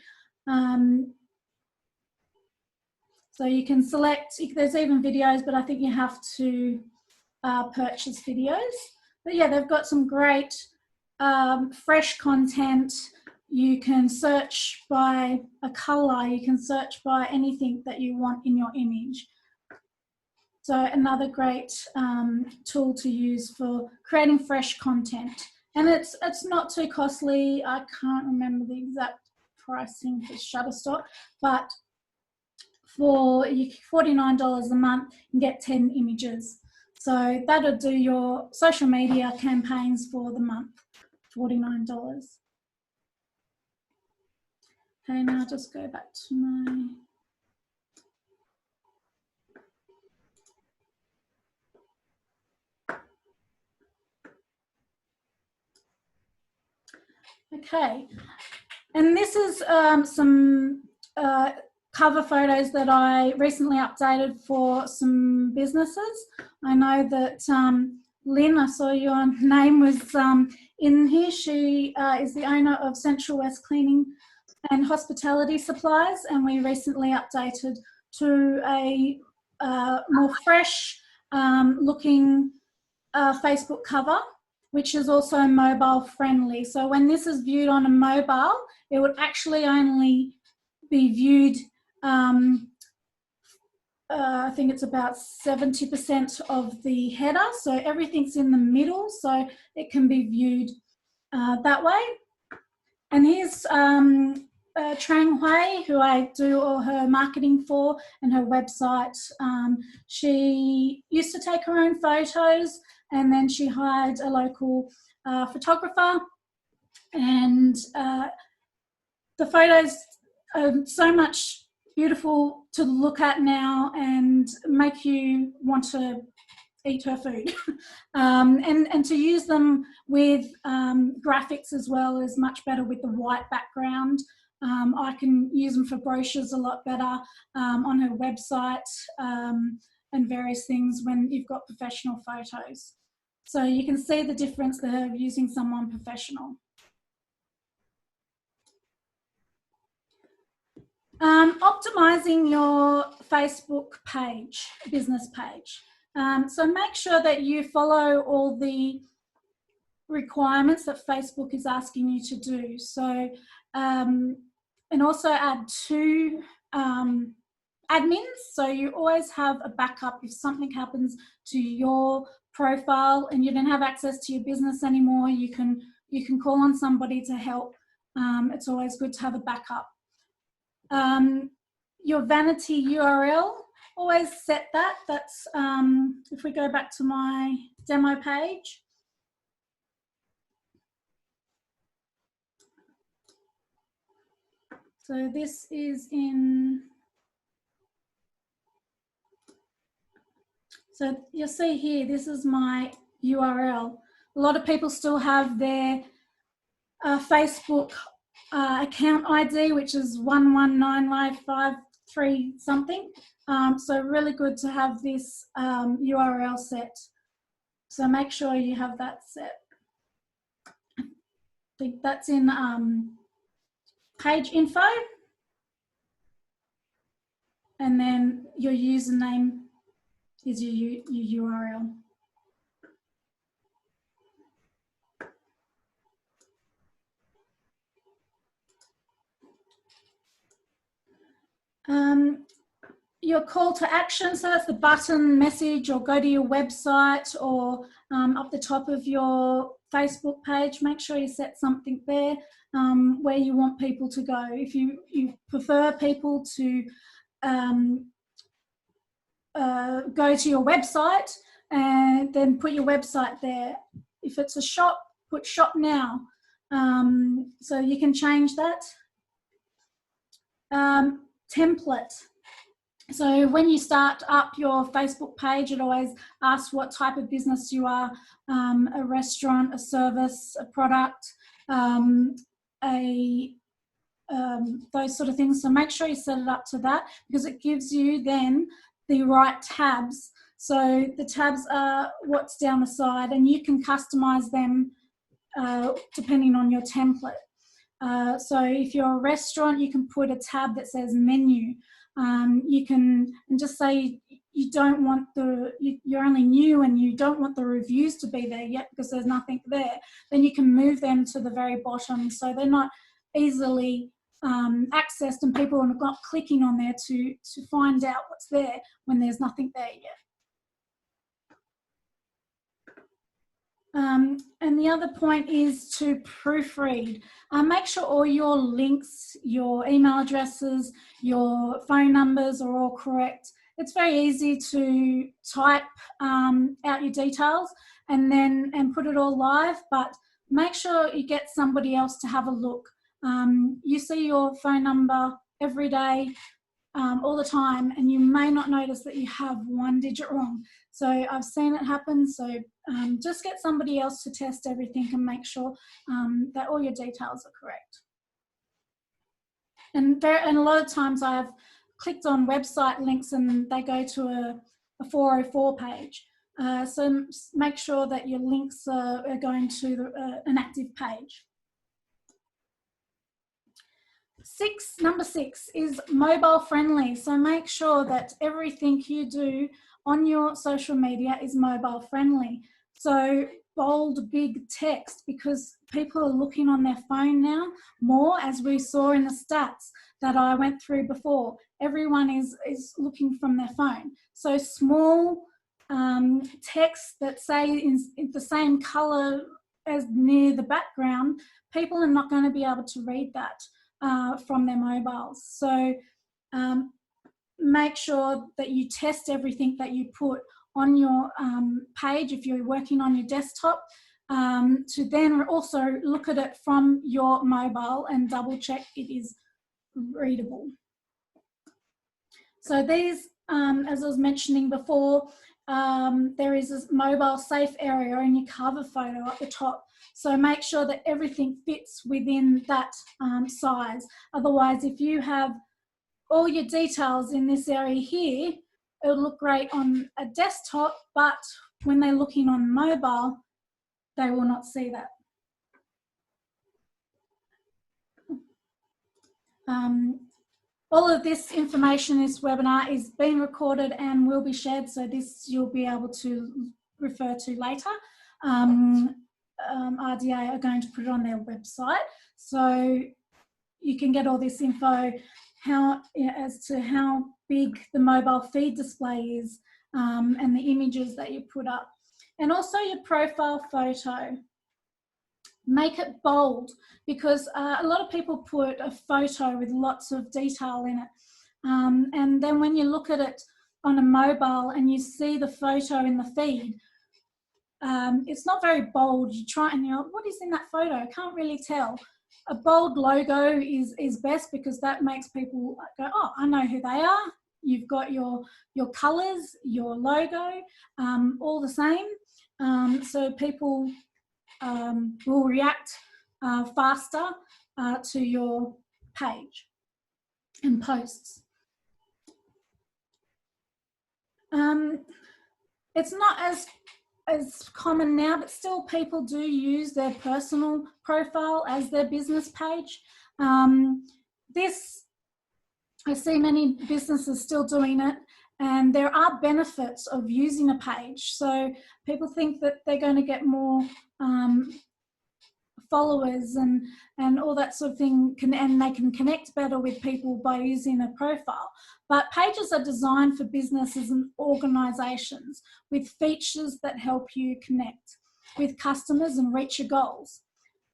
So you can select, there's even videos, but I think you have to purchase videos. But yeah, they've got some great fresh content. You can search by a color, you can search by anything that you want in your image. So another great tool to use for creating fresh content. And it's not too costly. I can't remember the exact pricing for Shutterstock, but for $49 a month, you can get 10 images. So that'll do your social media campaigns for the month, $49. Okay, now I'll just go back to my... Okay, and this is some cover photos that I recently updated for some businesses. I know that Lynn, I saw your name was in here. She is the owner of Central West Cleaning and Hospitality Supplies, and we recently updated to a more fresh looking Facebook cover, which is also mobile friendly. So when this is viewed on a mobile, it would actually only be viewed, I think it's about 70% of the header. So everything's in the middle, so it can be viewed that way. And here's Trang Hui, who I do all her marketing for, and her website. She used to take her own photos, and then she hired a local photographer, and the photos are so much beautiful to look at now and make you want to eat her food. And to use them with graphics as well is much better with the white background. I can use them for brochures a lot better on her website and various things when you've got professional photos. So you can see the difference there of using someone professional. Optimizing your Facebook page, business page. So make sure that you follow all the requirements that Facebook is asking you to do. So, and also add 2 admins, so you always have a backup if something happens to your profile and you don't have access to your business anymore. You can call on somebody to help. It's always good to have a backup. Your vanity URL, always set that. That's if we go back to my demo page. So this is in, so you'll see here, this is my URL. A lot of people still have their Facebook account ID, which is 119553 something. So really good to have this URL set. So make sure you have that set. I think that's in page info. And then your username is your URL. Your call to action, so that's the button, message, or go to your website, or up the top of your Facebook page. Make sure you set something there where you want people to go. If you prefer people to go to your website, and then put your website there. If it's a shop, put shop now. So you can change that. Template. So when you start up your Facebook page, it always asks what type of business you are, a restaurant, a service, a product, those sort of things. So make sure you set it up to that, because it gives you then the right tabs. So the tabs are what's down the side, and you can customize them depending on your template. So if you're a restaurant, you can put a tab that says menu. You can just say you don't want you're only new and you don't want the reviews to be there yet because there's nothing there. Then you can move them to the very bottom, so they're not easily accessed and people are not clicking on there to find out what's there when there's nothing there yet. And the other point is to proofread. Make sure all your links, your email addresses, your phone numbers are all correct. It's very easy to type out your details and put it all live, but make sure you get somebody else to have a look. You see your phone number every day, all the time, and you may not notice that you have one digit wrong. So I've seen it happen. So just get somebody else to test everything and make sure that all your details are correct. And a lot of times I have clicked on website links and they go to a 404 page. So make sure that your links are going to an active page. Number six is mobile friendly. So make sure that everything you do on your social media is mobile friendly. So bold, big text, because people are looking on their phone now more, as we saw in the stats that I went through before. Everyone is looking from their phone. So small text that say in the same colour as near the background, people are not going to be able to read that from their mobiles. So make sure that you test everything that you put on your page if you're working on your desktop, to then also look at it from your mobile and double check it is readable. So these, as I was mentioning before, there is a mobile safe area in your cover photo at the top. So make sure that everything fits within that size. Otherwise, if you have all your details in this area here, it'll look great on a desktop, but when they're looking on mobile, they will not see that. All of this information, this webinar is being recorded and will be shared, so this you'll be able to refer to later. RDA are going to put it on their website, so you can get all this info as to how big the mobile feed display is, and the images that you put up, and also your profile photo. Make it bold, because a lot of people put a photo with lots of detail in it, and then when you look at it on a mobile and you see the photo in the feed, it's not very bold. You try and you're like, what is in that photo? I can't really tell. A bold logo is best, because that makes people go, oh, I know who they are. You've got your colours, your logo, all the same, so people will react faster to your page and posts. It's not as common now, but still people do use their personal profile as their business page. I see many businesses still doing it, and there are benefits of using a page. So people think that they're going to get more followers and all that sort of thing, and they can connect better with people by using a profile. But pages are designed for businesses and organisations with features that help you connect with customers and reach your goals.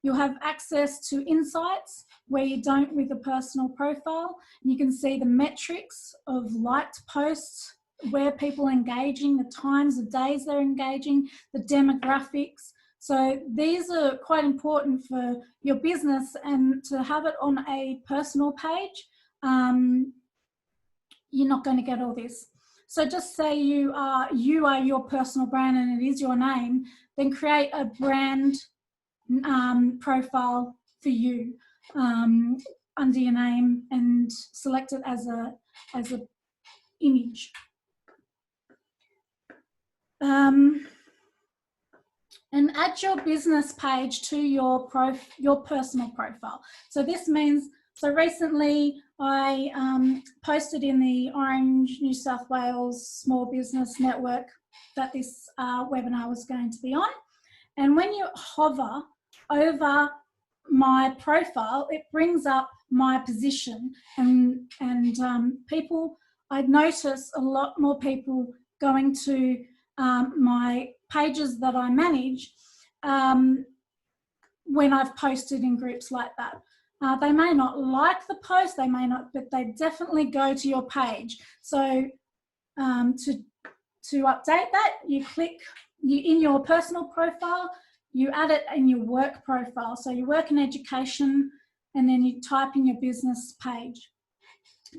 You'll have access to insights where you don't with a personal profile. You can see the metrics of liked posts, where people are engaging, the times of days they're engaging, the demographics. So these are quite important for your business, and to have it on a personal page, you're not going to get all this. So just say you are your personal brand and it is your name, then create a brand profile for you under your name and select it as a image. And add your business page to your personal profile. So this means, so recently I posted in the Orange New South Wales Small Business Network that this webinar was going to be on. And when you hover over my profile, it brings up my position, and people, I'd notice a lot more people going to my pages that I manage when I've posted in groups like that. They may not like the post, they may not, but they definitely go to your page. So to update that, you click in your personal profile, you add it in your work profile. So you work in education, and then you type in your business page.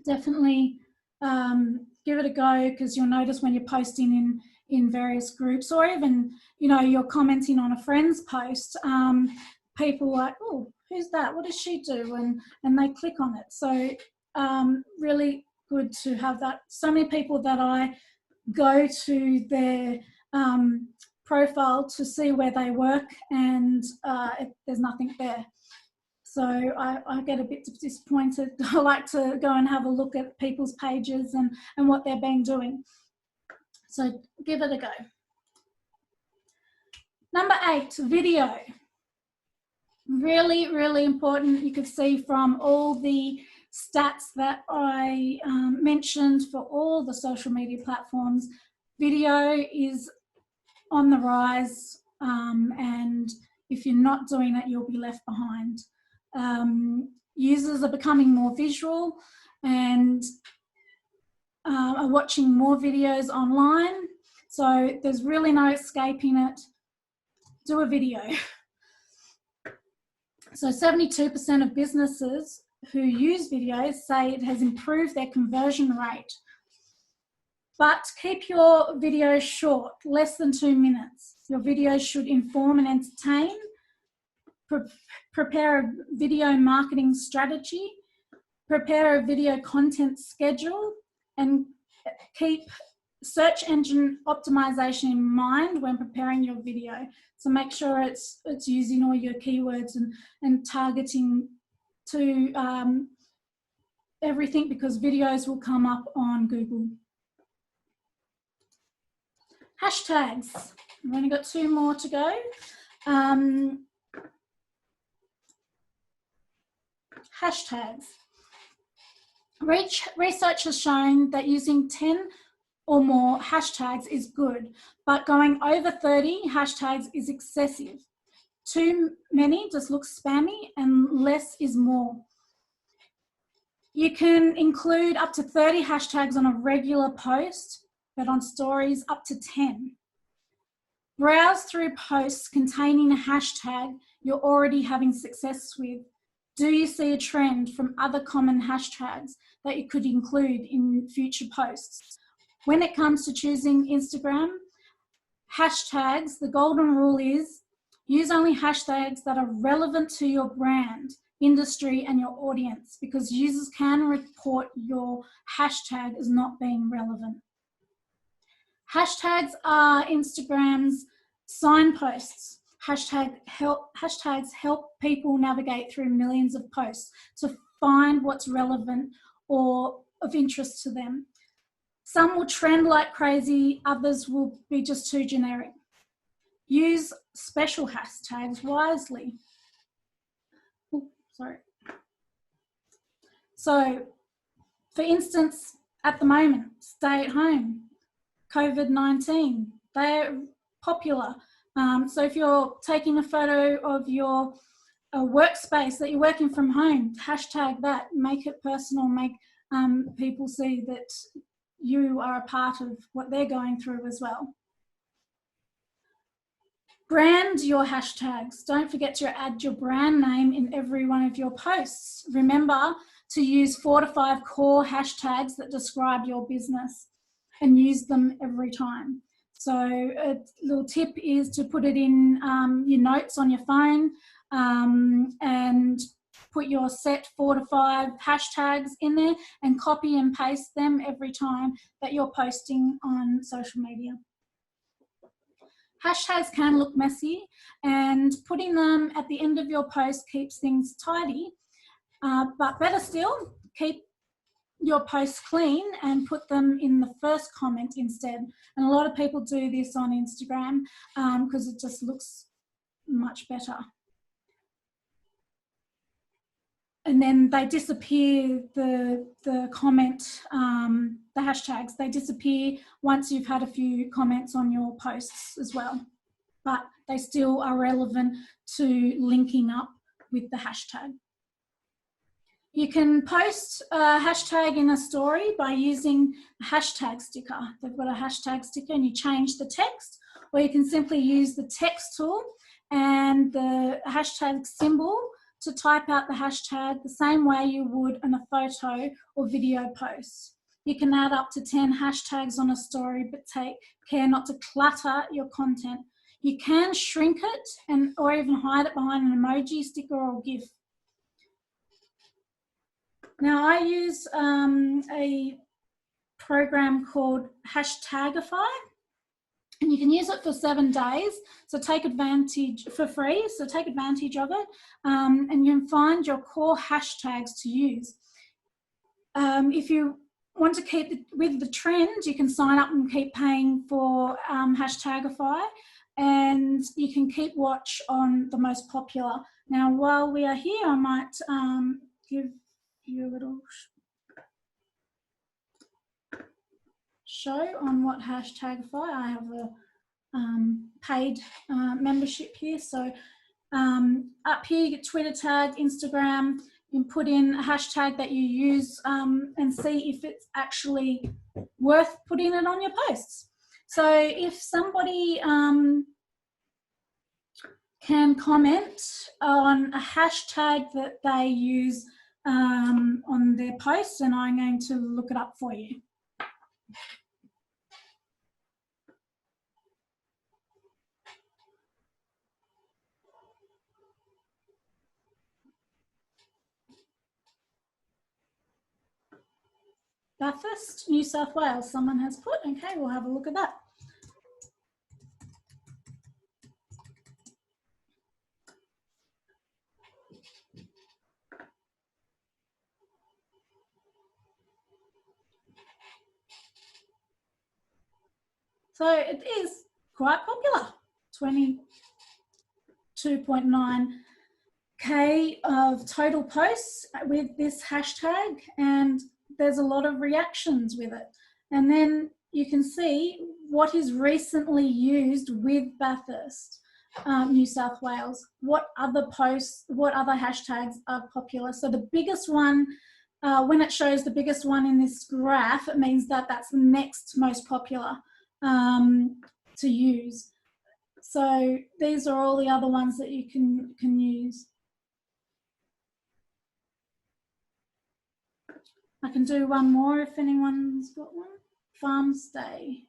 Definitely give it a go, because you'll notice when you're posting in various groups, or even, you know, you're commenting on a friend's post, people are like, oh, who's that? What does she do? And they click on it. So really good to have that. So many people that I go to their profile to see where they work, and there's nothing there. So I get a bit disappointed. I like to go and have a look at people's pages and what they've been doing. So give it a go. Number 8, video. Really, really important. You could see from all the stats that I mentioned for all the social media platforms, video is on the rise, and if you're not doing it, you'll be left behind. Users are becoming more visual and are watching more videos online, so there's really no escaping it. Do a video. So 72% of businesses who use videos say it has improved their conversion rate. But keep your videos short, less than 2 minutes. Your videos should inform and entertain. Prepare a video marketing strategy. Prepare a video content schedule, and keep search engine optimization in mind when preparing your video. So make sure it's using all your keywords and targeting to everything, because videos will come up on Google. Hashtags. We've only got 2 more to go. Hashtags. Research has shown that using 10 or more hashtags is good, but going over 30 hashtags is excessive. Too many just looks spammy, and less is more. You can include up to 30 hashtags on a regular post, but on stories up to 10. Browse through posts containing a hashtag you're already having success with. Do you see a trend from other common hashtags that you could include in future posts? When it comes to choosing Instagram hashtags, the golden rule is use only hashtags that are relevant to your brand, industry, and your audience, because users can report your hashtag as not being relevant. Hashtags are Instagram's signposts. Hashtags help people navigate through millions of posts to find what's relevant or of interest to them. Some will trend like crazy, others will be just too generic. Use special hashtags wisely. Oh, sorry. So, for instance, at the moment, stay at home, COVID-19, they're popular. So if you're taking a photo of your workspace that you're working from home, hashtag that, make it personal, make people see that you are a part of what they're going through as well. Brand your hashtags. Don't forget to add your brand name in every one of your posts. Remember to use 4 to 5 core hashtags that describe your business and use them every time. So a little tip is to put it in your notes on your phone and put your set 4 to 5 hashtags in there and copy and paste them every time that you're posting on social media. Hashtags can look messy, and putting them at the end of your post keeps things tidy, but better still, keep your posts clean and put them in the first comment instead. And a lot of people do this on Instagram because it just looks much better. And then they disappear, the comment, the hashtags, they disappear once you've had a few comments on your posts as well. But they still are relevant to linking up with the hashtag. You can post a hashtag in a story by using a hashtag sticker. They've got a hashtag sticker and you change the text, or you can simply use the text tool and the hashtag symbol to type out the hashtag the same way you would in a photo or video post. You can add up to 10 hashtags on a story, but take care not to clutter your content. You can shrink it or even hide it behind an emoji, sticker, or GIF. Now, I use a program called Hashtagify, and you can use it for 7 days. So take advantage for free. So take advantage of it, and you can find your core hashtags to use. If you want to keep with the trend, you can sign up and keep paying for Hashtagify. and you can keep watch on the most popular. Now, while we are here, I might give you a little show on what hashtag fly. I have a paid membership here. So up here, you get Twitter tag, Instagram. You can put in a hashtag that you use and see if it's actually worth putting it on your posts. So if somebody can comment on a hashtag that they use on their posts, and I'm going to look it up for you. Bathurst, New South Wales, someone has put. Okay, we'll have a look at that. So it is quite popular, 22.9K of total posts with this hashtag, and there's a lot of reactions with it. And then you can see what is recently used with Bathurst, New South Wales. What other posts, what other hashtags are popular? So the biggest one, when it shows the biggest one in this graph, it means that that's the next most popular to use. So these are all the other ones that you can use. I can do one more if anyone's got one. Farm stay.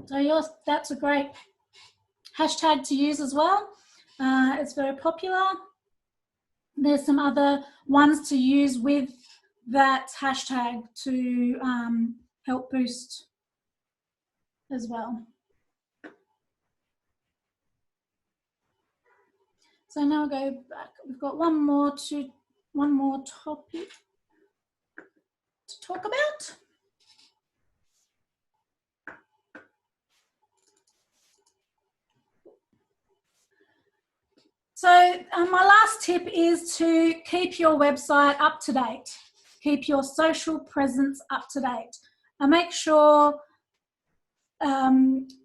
So that's a great hashtag to use as well. It's very popular. There's some other ones to use with that hashtag to help boost as well. So now I'll go back. We've got one more topic to talk about. So my last tip is to keep your website up to date. Keep your social presence up to date. And make sure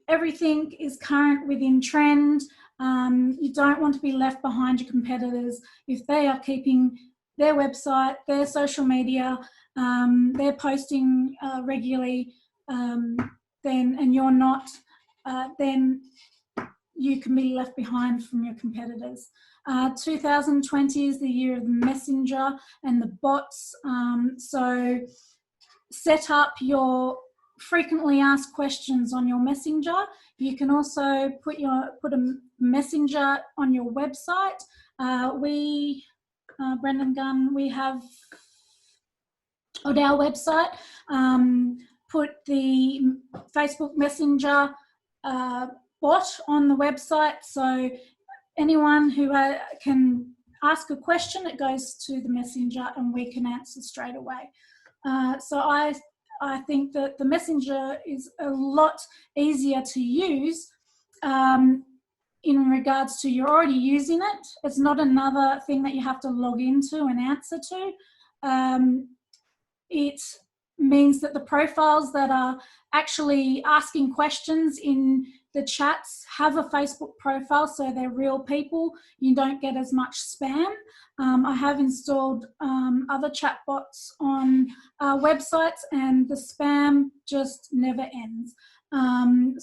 everything is current within trend. You don't want to be left behind your competitors. If they are keeping their website, their social media, they're posting regularly, and you're not, then you can be left behind from your competitors. 2020 is the year of the messenger and the bots. So set up your frequently asked questions on your messenger. You can also put a messenger on your website. Brendan Gunn, we have on our website put the Facebook Messenger bot on the website, so anyone who can ask a question, it goes to the messenger and we can answer straight away. So I think that the messenger is a lot easier to use in regards to you're already using it. It's not another thing that you have to log into and answer to. It means that the profiles that are actually asking questions in the chats have a Facebook profile, so they're real people. You don't get as much spam. I have installed other chat bots on websites, and the spam just never ends.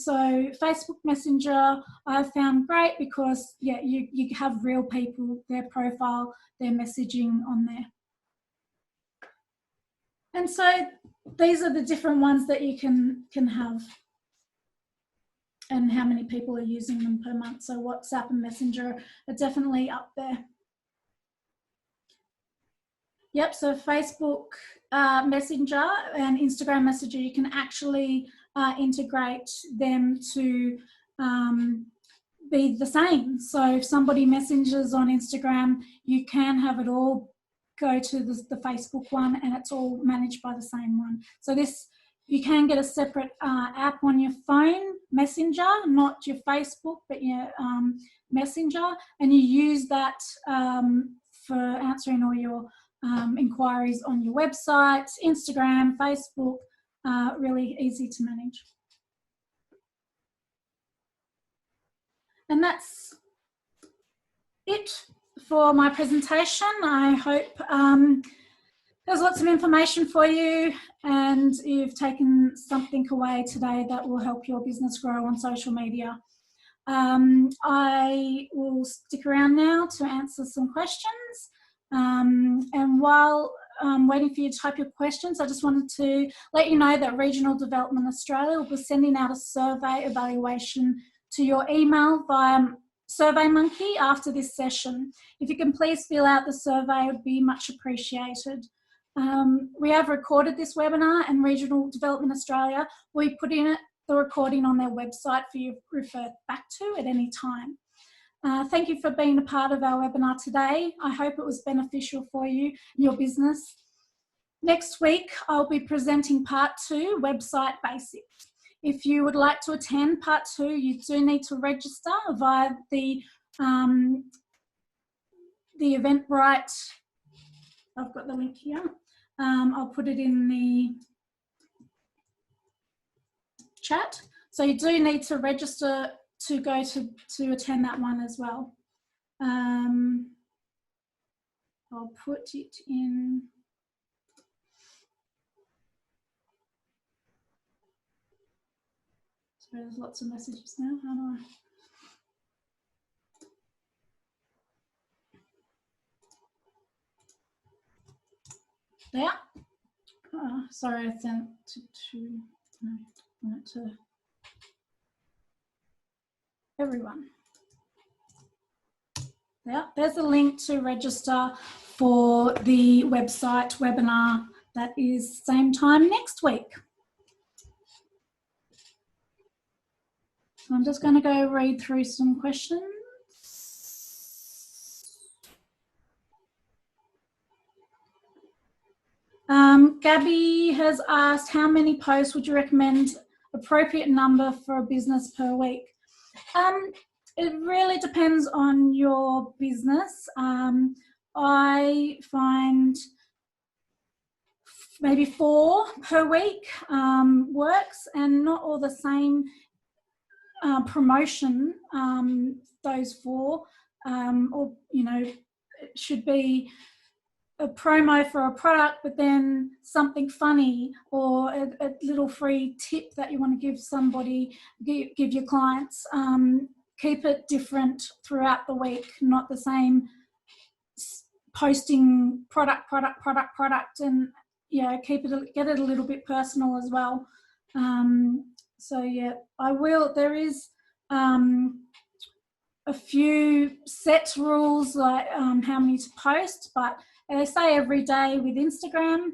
So Facebook Messenger I've found great because, yeah, you have real people, their profile, their messaging on there. And so these are the different ones that you can have and how many people are using them per month. So WhatsApp and Messenger are definitely up there. Yep, so Facebook Messenger and Instagram Messenger, you can actually integrate them to be the same. So if somebody messages on Instagram, you can have it all go to the Facebook one, and it's all managed by the same one. So this, you can get a separate app on your phone, Messenger, not your Facebook, but your Messenger, and you use that for answering all your inquiries on your website, Instagram, Facebook, really easy to manage. And that's it for my presentation. I hope there's lots of information for you and you've taken something away today that will help your business grow on social media. I will stick around now to answer some questions. And while waiting for you to type your questions, I just wanted to let you know that Regional Development Australia will be sending out a survey evaluation to your email via SurveyMonkey after this session. If you can please fill out the survey, it would be much appreciated. We have recorded this webinar, and Regional Development Australia will be putting the recording on their website for you to refer back to at any time. Thank you for being a part of our webinar today. I hope it was beneficial for you, your business. Next week, I'll be presenting part 2, website basics. If you would like to attend part 2, you do need to register via the Eventbrite. I've got the link here. I'll put it in the chat. So you do need to register to go to attend that one as well. I'll put it in. So there's lots of messages now. How do I? There. Sorry, I sent to everyone. Yeah, there's a link to register for the website webinar that is same time next week. So I'm just going to go read through some questions. Gabby has asked, how many posts would you recommend, appropriate number for a business per week? It really depends on your business. I find maybe 4 per week works, and not all the same promotion, those 4, or, you know, it should be a promo for a product, but then something funny or a little free tip that you want to give somebody, give your clients. Keep it different throughout the week, not the same posting product, and yeah, get it a little bit personal as well. So yeah, there is a few set rules, like how many to post, but they say every day with Instagram,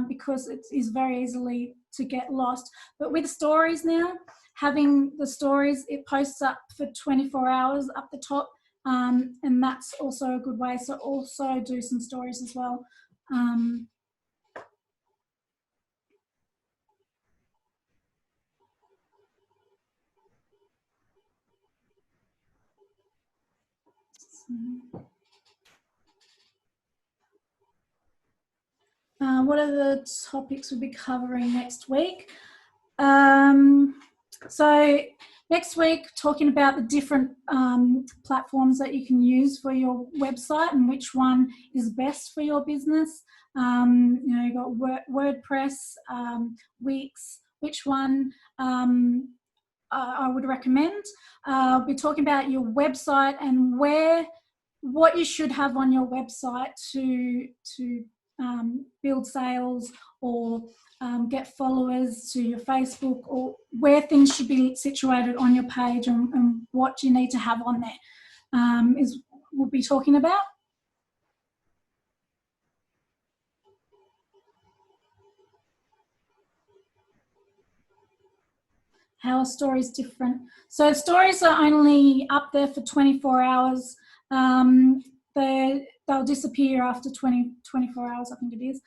because it is very easily to get lost. But with stories now, having the stories, it posts up for 24 hours up the top, and that's also a good way. So also do some stories as well. What are the topics we'll be covering next week? So next week, talking about the different platforms that you can use for your website and which one is best for your business. You know, you've got WordPress, Wix, which one I would recommend. We'll be talking about your website and what you should have on your website to build sales or get followers to your Facebook, or where things should be situated on your page, and what you need to have on there we'll be talking about. How are stories different? So stories are only up there for 24 hours. They'll disappear after 24 hours, I think it is.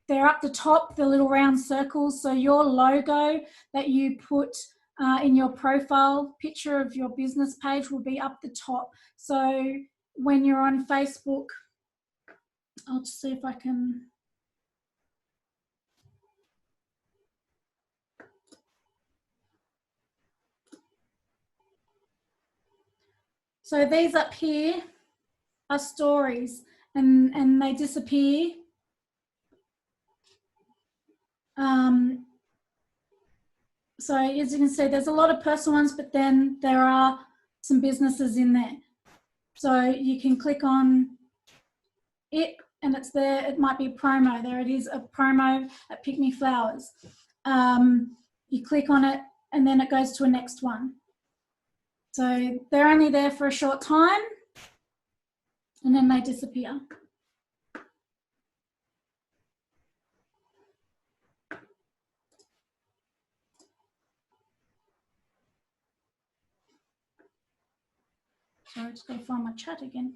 They're up the top, the little round circles. So your logo that you put in your profile picture of your business page will be up the top. So when you're on Facebook, I'll just see if I can. So these up here are stories, and they disappear. So as you can see, there's a lot of personal ones, but then there are some businesses in there. So you can click on it and it's there. It might be a promo. There it is, a promo at Pick Me Flowers. You click on it and then it goes to a next one. So they're only there for a short time and then they disappear. So I just got to find my chat again.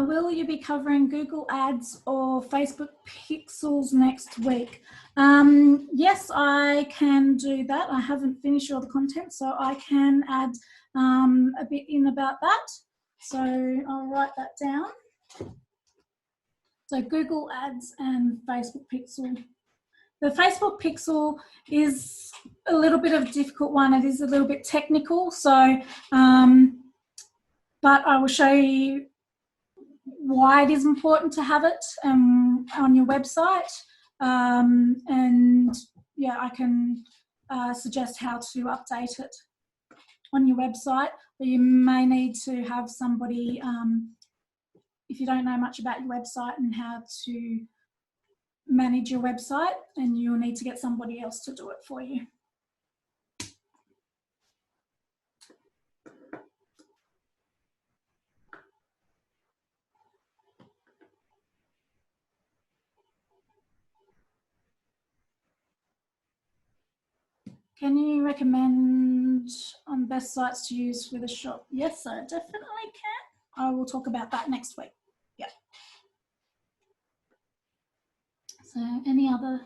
Will you be covering Google Ads or Facebook Pixels next week? Yes, I can do that. I haven't finished all the content, so I can add a bit in about that. So I'll write that down. So Google Ads and Facebook Pixel. The Facebook Pixel is a little bit of a difficult one. It is a little bit technical, so but I will show you why it is important to have it on your website, and yeah, I can suggest how to update it on your website, but you may need to have somebody, if you don't know much about your website and how to manage your website, and you'll need to get somebody else to do it for you. Can you recommend on best sites to use with a shop? Yes, I definitely can. I will talk about that next week. Yeah. So any other,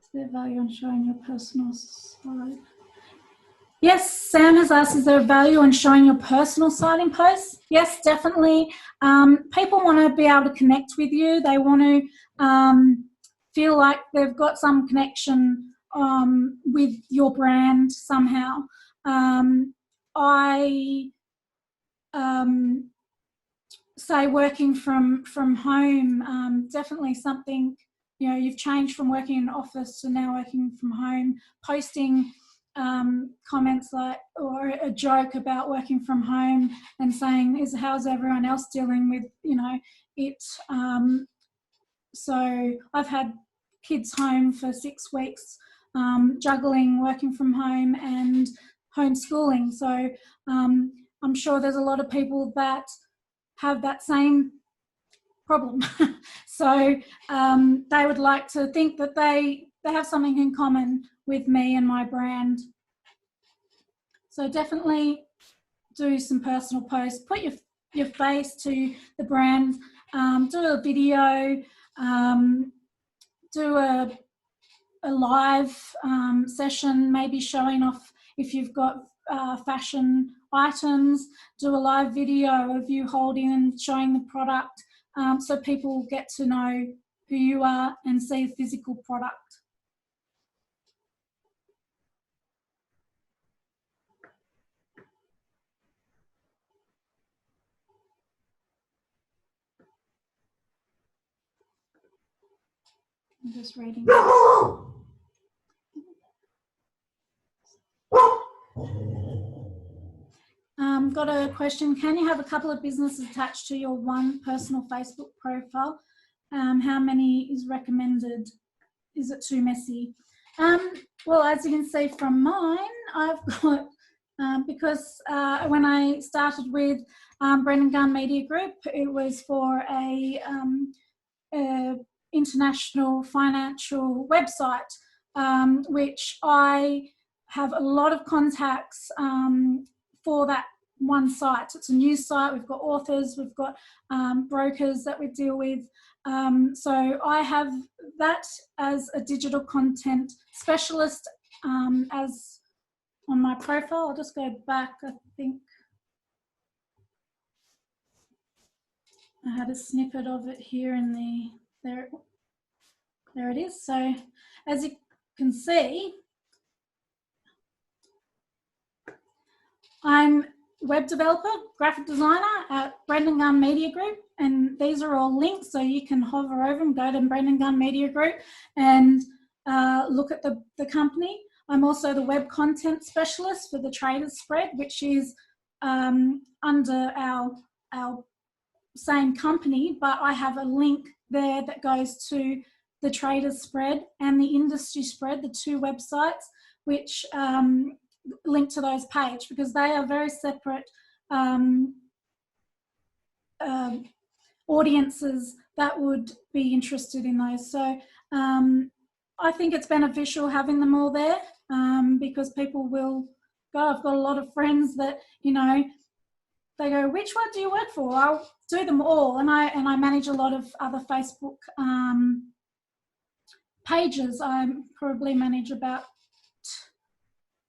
is there value on showing your personal side? Yes, Sam has asked, is there value on showing your personal side in posts? Yes, definitely. People want to be able to connect with you. They want to feel like they've got some connection with your brand somehow. I say working from home, definitely something, you know, you've changed from working in an office to now working from home, posting comments like, or a joke about working from home and saying, how's everyone else dealing with, you know, it. So I've had kids home for 6 weeks, juggling working from home and homeschooling. So I'm sure there's a lot of people that have that same problem. So they would like to think that they have something in common with me and my brand. So definitely do some personal posts, put your face to the brand, do a video, do a live session, maybe showing off if you've got fashion items, do a live video of you holding and showing the product, so people get to know who you are and see a physical product. I'm just reading. Got a question. Can you have a couple of businesses attached to your one personal Facebook profile? how many is recommended? Is it too messy? Well, as you can see from mine, I've got, because when I started with Brendan Gunn Media Group, it was for a international financial website, which I have a lot of contacts for that one site. It's a news site. We've got authors, we've got brokers that we deal with. So I have that as a digital content specialist as on my profile. I'll just go back. I think I had a snippet of it here in the, there it is. So as you can see, I'm web developer, graphic designer at Brendan Gunn Media Group, and these are all links, so you can hover over them, go to Brendan Gunn Media Group and look at the company. I'm also the web content specialist for the Traders Spread, which is under our same company, but I have a link there that goes to the Traders Spread and the Industry Spread, the two websites, which link to those pages, because they are very separate audiences that would be interested in those. So I think it's beneficial having them all there, because people will go. I've got a lot of friends that, you know, they go, which one do you work for? I'll do them all. And I manage a lot of other Facebook pages. I probably manage about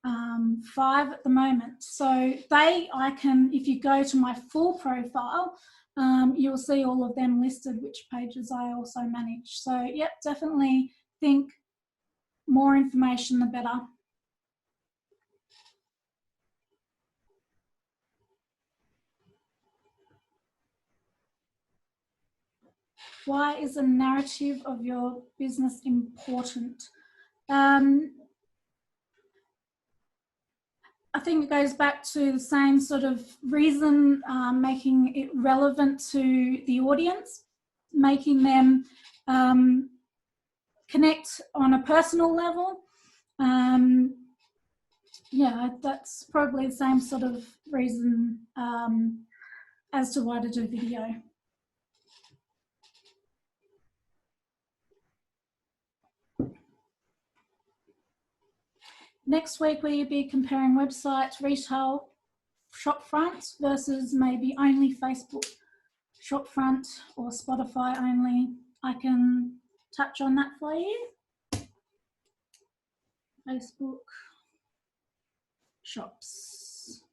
5 at the moment. So I can, if you go to my full profile, you'll see all of them listed, which pages I also manage. So yep, definitely think more information the better. Why is the narrative of your business important? I think it goes back to the same sort of reason, making it relevant to the audience, making them connect on a personal level. Yeah, that's probably the same sort of reason as to why to do video. Next week, will you be comparing websites, retail shop fronts versus maybe only Facebook shop front or Spotify only? I can touch on that for you. Facebook shops.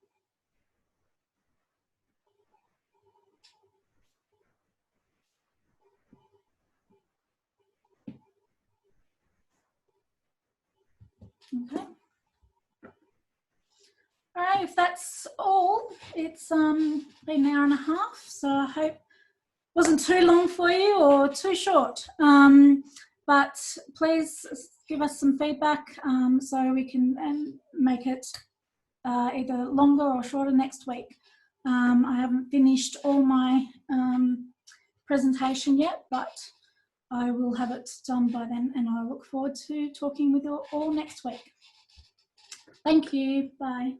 Okay. All right, if that's all, it's been an hour and a half, so I hope it wasn't too long for you or too short. But please give us some feedback so we can make it either longer or shorter next week. I haven't finished all my presentation yet, but I will have it done by then, and I look forward to talking with you all next week. Thank you. Bye.